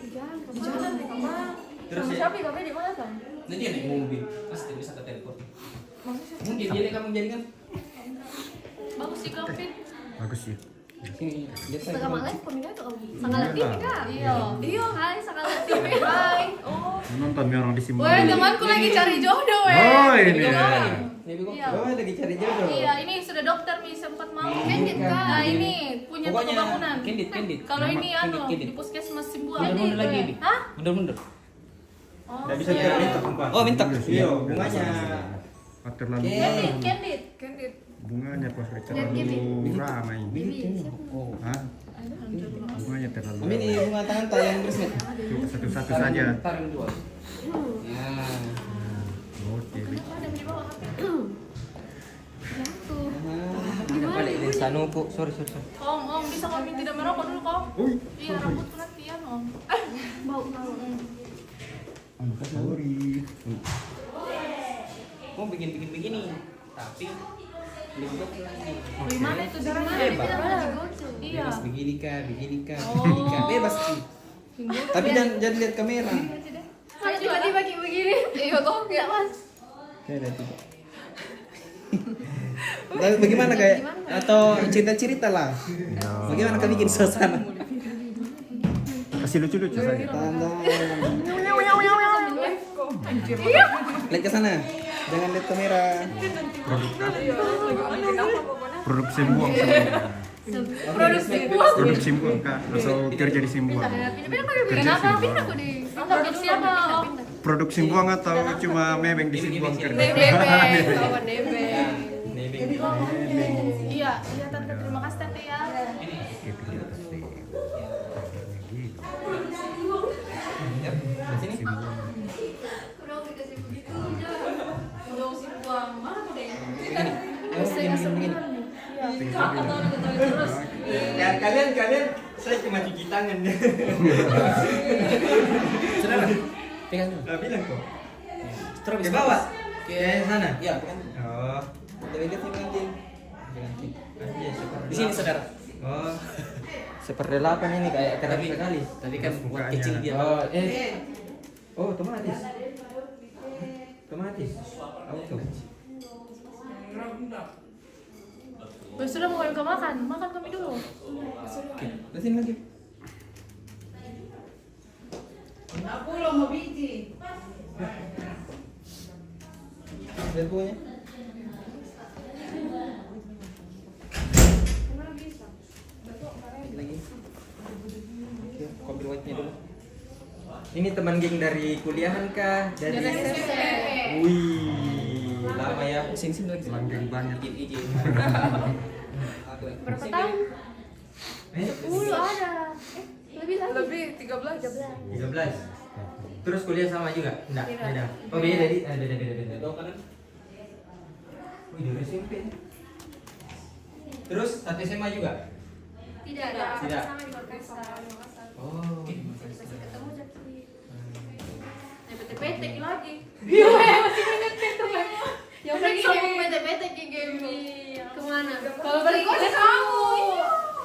Di jalan, Mama. Terus Sama ya? siapa kamu di mana, Sam? Nanti dia naik mobil, pasti bisa ke telepon. Mungkin jadi kamu jadikan. Bagus sih kamu, Fit. Bagus sih. Sini, lihat saya. Setengah malam pemindah tuh kamu. Sangat TV kak? Iya. Iya, hai sangat TV. Hai. Oh. Nonton nih orang di Simbuang. Weh, temanku lagi cari jodoh, Oh, ini. Iya. Oh, lagi cari jodoh. Iya, ini sudah dokter nih sempat mau Candid kak. Nah, ini punya toko Pokoknya bangunan. Candid. Kalau ini Candid, anu Candid. di puskesmas Simbuang. Mundur lagi, Bi. Hah? Mundur. Oh. Tidak bisa iya. kita minta sumpah. Oh, minta. Iya, Bunganya. Terlalu Candid. bunganya pas Lihat gini. terlalu ramai. Oh. Hah? Bunganya terlalu. Ini bunga tangan tak yang bersih. Cuma satu-satu saja. Taruh dua. Ya. Oke. baik. Ada di bawah. Balik dari sana, Bu. Sorry. Om, bisa kami tidak merokok dulu, Om? Ui, Iya, rambutku nanti ya, Om. Bau. sorry. Mau bikin begini. Tapi belum lagi. Di mana itu? Di mana? Bebas. Iya. Bebas begini kah. Oh. Bebas sih. Tapi jangan lihat kamera. Saya juga dibagi begini. Iya, kok enggak, Mas? Kayak ada tiga. Tapi bagaimana kayak atau cerita lah. Bagaimana kau bikin suasana? Kasih lucu-lucu saja. Lihat ke sana. Jangan lihat kamera. Produk Simbuang semua. Produk Simbuang kak. Atau kerja di Simbuang. Kenapa pindah aku di? Pindah siapa? produk Simbuang atau cuma memang di Simbuang kerja? Nebeng, lawan nebeng. Nebeng. Iya, iya tante, terima kasih tante ya. Itu di atas deh. Gitu. Yap, di sini. Simbuang. Udah sih buang mana tuh deh? Begini, begini. Terus. Ya, kalian saya cuma cuci tangan. Sudah lah. Pegang dulu. Udah bilang kok. Terus Ke bawah. Ke Ke sana. Iya, pegang. Oh. Tapi lihat yang penting. Di sini saudara. Oh. Seperdelapan ini kayak keren sekali. Tadi kan buat kecil dia. Oh, oh, otomatis. Otomatis. Auto. Sudah mau ke makan kami dulu. Di sini lagi. Aku lo mau biji. Lihat buahnya. Lagi. Oke, kopi white-nya dulu. Ini teman geng dari kuliahan kah? Dari SMP. Wih, lama ya. Sini lagi. Langgeng banyak. Izin. Berapa tahun? 10 ada. Lebih lagi. Lebih 13. 13. Terus kuliah sama juga? Enggak, beda. Oh, beda di beda. Wih, dari SMP. Terus satu SMA juga? Tidak ada. Tidak. Sama di Makassar. Oh. Ketemu Jaki. PT lagi. Iya, masih ingat itu. Yang pergi ngomong PT ke Gemi. Kemana? Kalau pergi ke les kamu.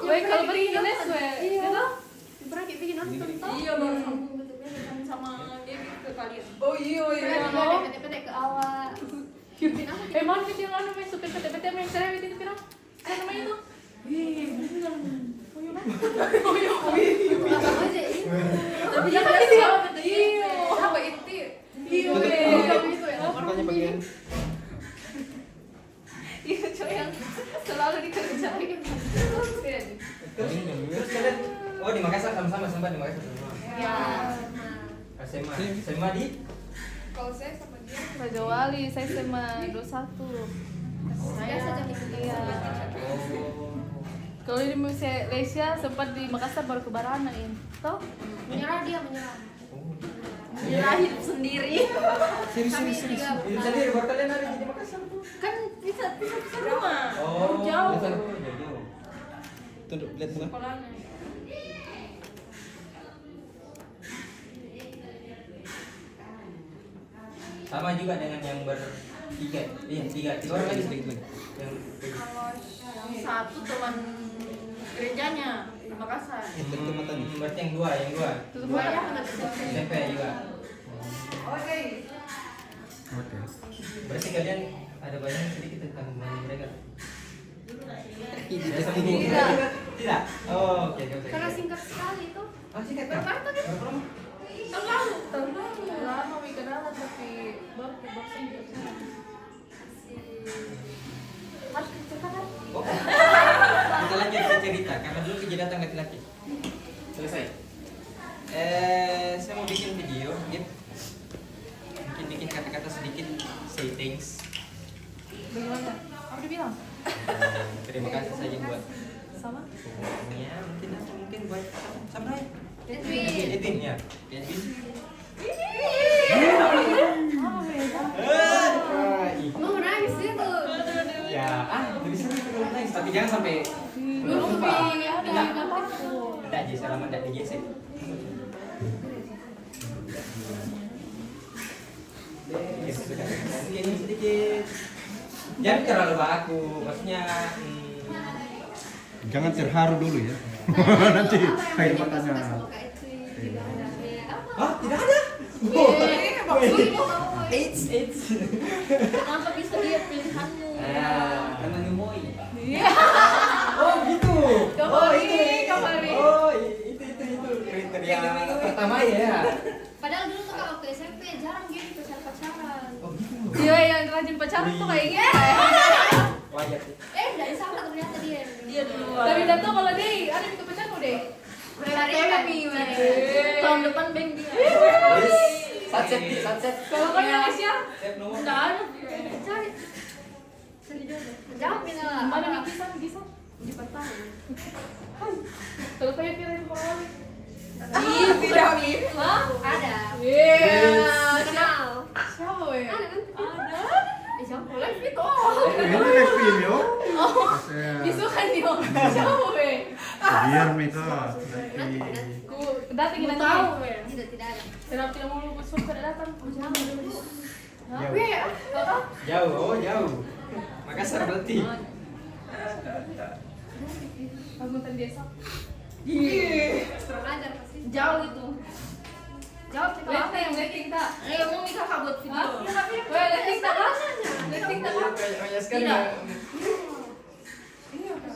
Woi, kalau pergi ke les we. Gitu. Pernah kita bikin nonton toh? Iya, baru sambung PT sama Gemi ke kalian. Oh iya. Mau PT ke awal. Emang kita yang main supir PT main cerewet itu pirang? Apa namanya itu? Tapi jangan iya. Apa itu? Iya. Makanya bagian. Iya, cowok yang selalu dikerjain. Terus kalian oh di Makassar sama-sama sempat di Makassar semua. Ya. SMA di Kalau saya sama dia Raja Wali, saya sama 21. Saya saja iya. Kalau di Malaysia sempat di Makassar baru ke Barana ini. Tahu? Menyerah dia menyerah. Menyerah hidup sendiri. serius. Ini sendiri baru kalian ada di Makassar tuh. Kan bisa rumah. Oh, Jauh. jauh. Tunduk lihat bukan? Sekolahnya. Sama juga dengan yang bertiga. Iya, tiga orang lagi sedikit lagi. Yang Kalau yang satu teman gerejanya di Makassar. Tutup matanya. berarti yang dua. Tutup aja anak SMP juga. Oke. Oke. Berarti kalian ada bayangan sedikit tentang mereka? Tidak. Tidak. Oh, oke. Karena singkat sekali itu. Oh, singkat Berapa kan? tahun? Tahun lalu lama wih kenalan tapi baru ke boxing harus diceritakan. Oh. Kita lanjut ke cerita karena dulu kejadian datang laki-laki. Selesai. Saya mau bikin video, mungkin bikin kata-kata sedikit, say thanks. Bagaimana? Apa dibilang? Terima kasih saja buat Sama? semuanya. Mungkin buat siapa ya? Edwin. Edwin ya. Edwin. Apa beda? Ih. Mau nangis itu. Ya, lebih seru kalau nangis, tapi jangan sampai Dulu tapi ada apa? tidak aja selama tidak digesek. Ya, sudah. Mungkin ini sedikit. Jangan terlalu baku, maksudnya. Jangan terharu dulu ya. Nanti air matanya. Oh, tidak ada. It's. Kenapa bisa dia pilihanmu? Karena ngemoi. Iya. Oh, gitu. Kembali. Oh, itu kriteria pertama ya. Padahal dulu tuh kalau ke SMP jarang gitu pacaran. Oh, gitu. Iya, yang rajin pacaran tuh kayak gitu. Wajar sih. Dari sama ternyata dia. Dia duluan. Tapi Dato kalau deh, ada yang pacaran deh. Tahun depan beng dia. Sunset. Kalau kau Indonesia? Save nomor. Enggak ada. Cari. Cari jodoh. Jawabin lah. Mana nih kisah? Di pertama. Kalau kau yang kira Korea. Ih, tidak nih. Hah? Ada. Iya. Kenal. Siapa weh? Ada kan? Ada. Siapa? Live itu. Ini live video. Saya Isukan dia. Siapa weh? biar mereka nanti Ku datang kita Tahu, tahu weh. tidak ada. Kenapa tidak mau lupa suruh pada datang? Jangan dulu. Hah? Jauh. Weh, kau? Jauh, oh jauh. Makassar berarti. Paguntan desa. Kurang ajar pasti. Jauh itu. Jawab kita. Apa yang letting tak? Ayo mau minta buat video. Weh, letting tak lah. Letting tak lah. Banyak sekali. Tidak. Ini apa?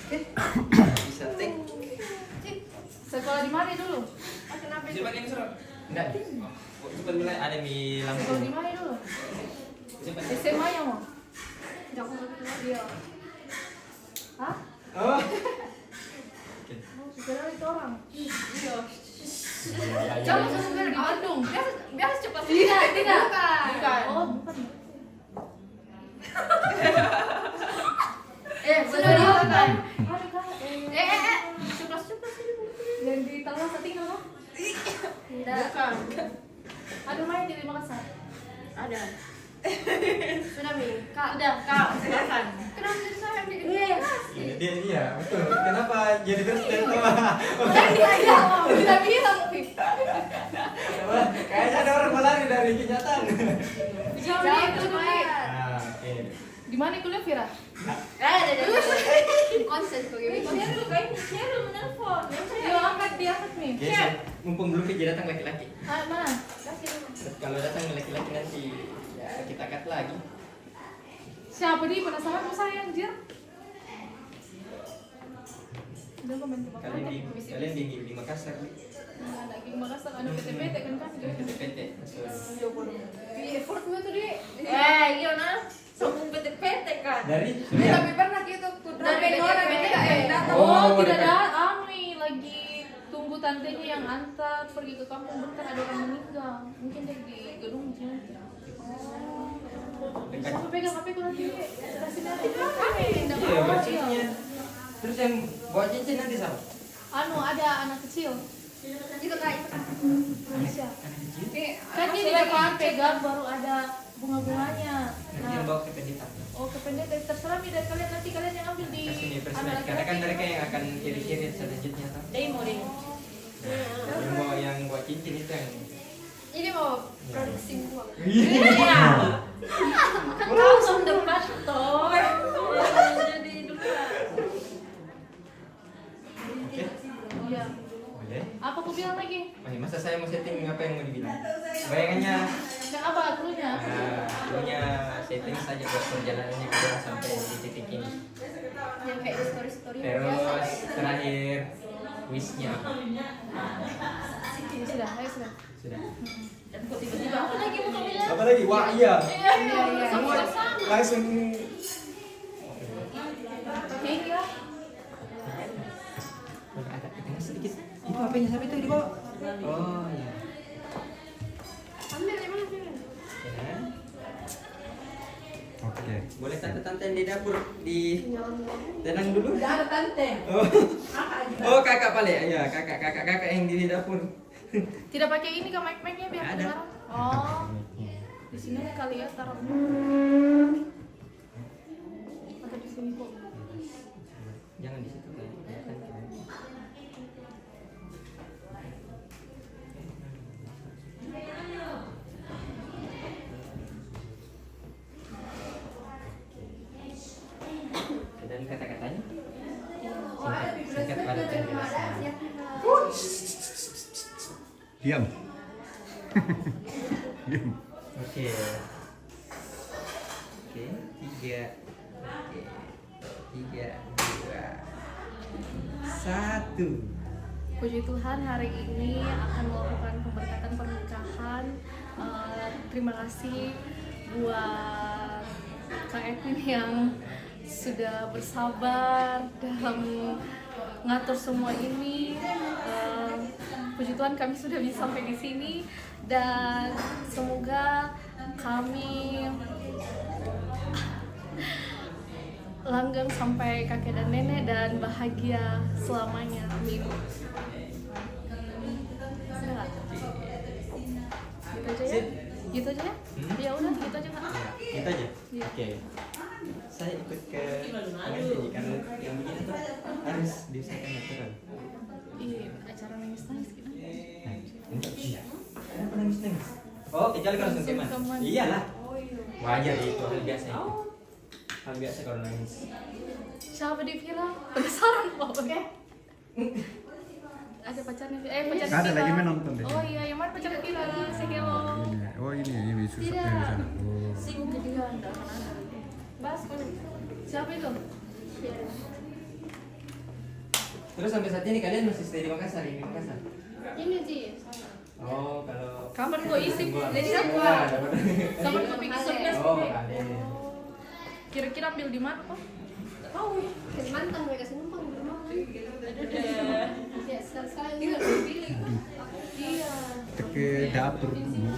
Bisa take. Sekolah di mana dulu? Kenapa? Bisa pakai ini surat? Enggak. Oh, cepat mulai ada di Sekolah Lampung. di mana dulu? Cepat. SMA ya mau? Jangan lagi. Iya. Hah? Oh. Oh, sekarang itu orang. Iya. Jangan sebenarnya Di Bandung. biasa cepat. Tidak, tidak. Bukan. Oh, bukan. Sudah dimakan. Ada kah? Ceplas ini. Yang di tengah setting apa? Tidak. Bukan. Ada main di Makassar. Ada. Tsunami. Kak. Udah, Kak, silakan. Kenapa jadi saya yang di Dia betul. Kenapa jadi presiden tuh? Tidak bilang. Kayaknya ada orang melari dari kenyataan. Jauh itu dulu. Ah, oke. Di mana kuliah Vira? Ada. Konsen kok gini. Cheryl menelpon. Yo, angkat dia angkat nih. Biasa, mumpung belum kerja datang laki-laki. Ah, mana? Kalau datang laki-laki nanti ya kita cut lagi. Siapa dia penasaran sama saya anjir? Udah komen ke Kalian di Makassar nih. Nah, daging Makassar ada PT-PT kan kan? PT. Di effort gue tuh dia. Iya nah. Sambung PT-PT kan. Dari Tapi pernah gitu dari Nora PT datang. Oh, Oh, tidak dekat. ada Ami lagi tunggu tantenya yang antar pergi ke kampung bentar ada orang meninggal. Mungkin dia di gedung sini. dekat. Siapa pegang HP ku nanti? Kasih nanti. Iya, buat cincinnya. Terus yang bawa cincin nanti siapa? Anu ada anak kecil. Itu kayak Malaysia. Anak kecil. Kan ini depan pegang baru ada bunga-bunganya. Nanti yang bawa ke pendidikan. Oh, kependekan terserah nih dari kalian nanti kalian yang ambil di Kasih nih anak personal. Karena kan laki-laki. mereka yang akan kiri-kiri selanjutnya tuh. Demo deh. Yang bawa cincin itu yang ini mau produksi uang. Iya. Kan langsung depan toh. Jadi dulu. oke. Iya. Boleh. Apa aku bilang lagi? Masa saya mau setting apa yang mau dibilang? Bayangannya Yang apa dulunya? punya setting saja buat perjalanannya kita sampai di titik ini. Yang kayak story-story Terus terakhir wishnya apa? Ya, sudah, ayo sudah. Sudah. Dan kok tiba-tiba apa lagi mau kamu bilang? Apa lagi? Wah iya. Iya. Semua langsung. Thank you. Agak ke tengah sedikit. Itu HP-nya siapa itu di bawah? Oh iya. Ambil emang sih. Ya. oke. Boleh tante-tante yang di dapur di tenang dulu. Udah ada tante. Oh. Oh kakak paling ya kakak yang di dapur. Tidak pakai ini ke mic-mic-nya biar Ada. kedengaran. Oh. Di sini kali ya taruh. Atau di sini kok. Jangan di situ kayak. Dan kata-katanya singkat padat dan jelas. Diam. Diam. Oke. Oke, 3. Oke. 3, 2, 1. Puji Tuhan hari ini akan melakukan pemberkatan pernikahan. Terima kasih buat Kak Edwin yang sudah bersabar dalam ngatur semua ini. Puji Tuhan kami sudah bisa sampai di sini dan semoga kami langgeng sampai kakek dan nenek dan bahagia selamanya. Amin. Sudah nggak? Gitu aja ya? Gitu aja ya? Ya udah, gitu aja Kak. Gitu aja. Iya. Oke. Saya ikut ke pengajian karena yang begini tuh harus diusahakan natural. Iya, acara nangis-nangis gitu. Kenapa nangis-nangis? Oh, kecuali kalau sungkeman. Sungkeman. Iyalah. Oh iya. Wajar itu hal biasa itu. Hal biasa kalau nangis. Siapa di villa? Penasaran kok, oke? Ada pacarnya, pacar Ada Villa. lagi menonton deh. Oh iya, yang mana pacar Villa? Say hello. Ini susah dari sana. Oh. Sibuk ke dia, enggak akan ada. Bas, siapa itu? Terus sampai saat ini kalian masih stay di Makassar, ini Makassar? Ini sih. Oh, kalau Kapan kok isi? Dari siapa? Kapan kok bikin surprise? Oh, kalian. Kira-kira ambil di mana kok? Gak tahu ya. Kalimantan mereka sih numpang di rumah. Ya, sekali Iya, dipilih. Iya. Kita ke dapur dulu.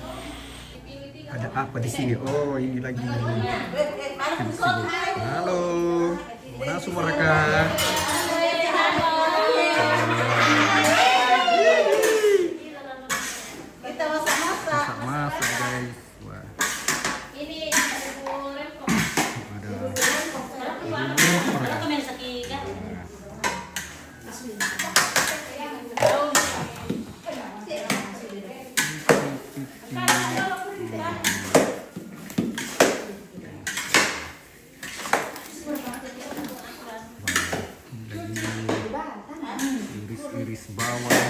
Ada apa di sini? Oh, ini lagi. Di sini. Halo. Mana semua rekan? Kita masak-masak. Masak guys. Wah, Ini Ibu Remko. ada. Aku main sakit kan. Iris bawang.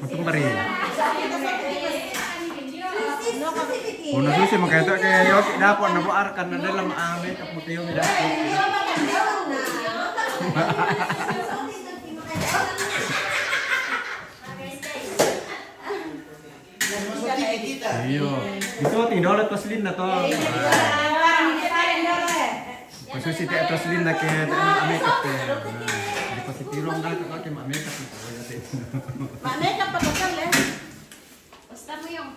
Untung beri. Una susi makanya tak kayak yoki dapat nabo arkan na dalam ame kaputi yung dapat. Iyo, itu tindolat paslin na to. Pasusi te paslin na kaya dalam ame kape. Di pasitirong na ka kay ame kape. Mana kapag kasal eh? Basta mo yung.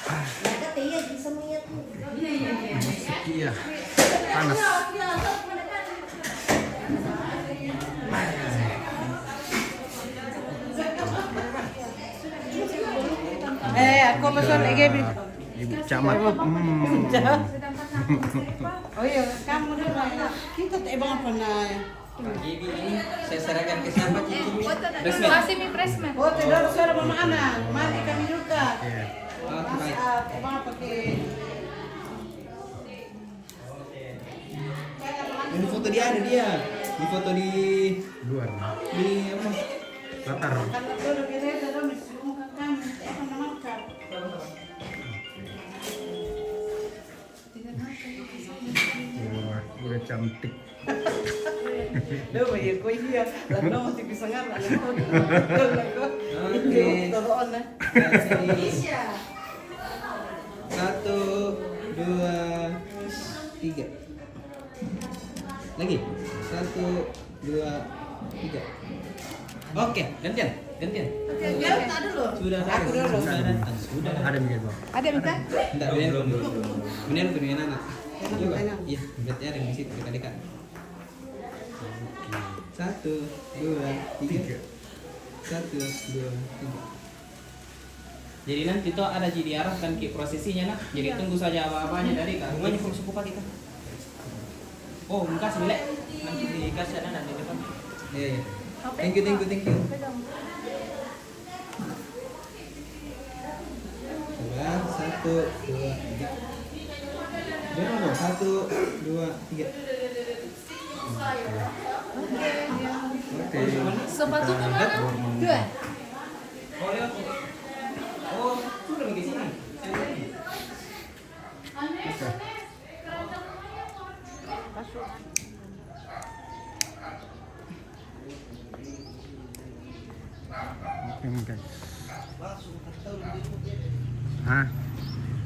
Ada tiya di semuanya tuh. Iya, panas. Aku pesan EGB. Ibu camat. Oh iya, kamu dulu. Kita tuh emang apa nah? Gibi ini saya serahkan ke siapa cincinnya? Masih mie freshman. Oh, tidak suara mama anak. Mari kami juga. Iya. Mas, emang apa ke? Ini foto dia ada dia. Di foto di Luar. apa? Latar. Karena dulu kita itu dong muka kami. Apa nama kau? Wah, udah cantik. Duh, ya kau iya. Lalu masih bisa ngarang. Oke. Tolong lah. Satu, dua, tiga. Lagi. Satu, dua, tiga. Oke, gantian. Ya, tak dulu. Sudah Aku dulu. Sudah datang. Sudah. Ada mikir bang. Ada minta? Enggak, belum. Kemudian kedua anak. Coba. Enak. Iya, berarti ada di situ kita dekat. Satu, dua, tiga. Satu, dua, tiga. Jadi nanti tuh ada diarahkan ke prosesinya nak. Jadi tunggu saja apa-apanya dari kak. Rumahnya kok sepupa kita. Oh, muka sebelah. Nanti dikasih ada nanti depan. Iya, iya. Thank you. Coba, satu, dua, tiga. Jangan dong, satu, dua, tiga. Oke. Sepatu Kita kemana? baru Dua. Oh, ya. Oh, sudah di sini. Oke guys. Hah?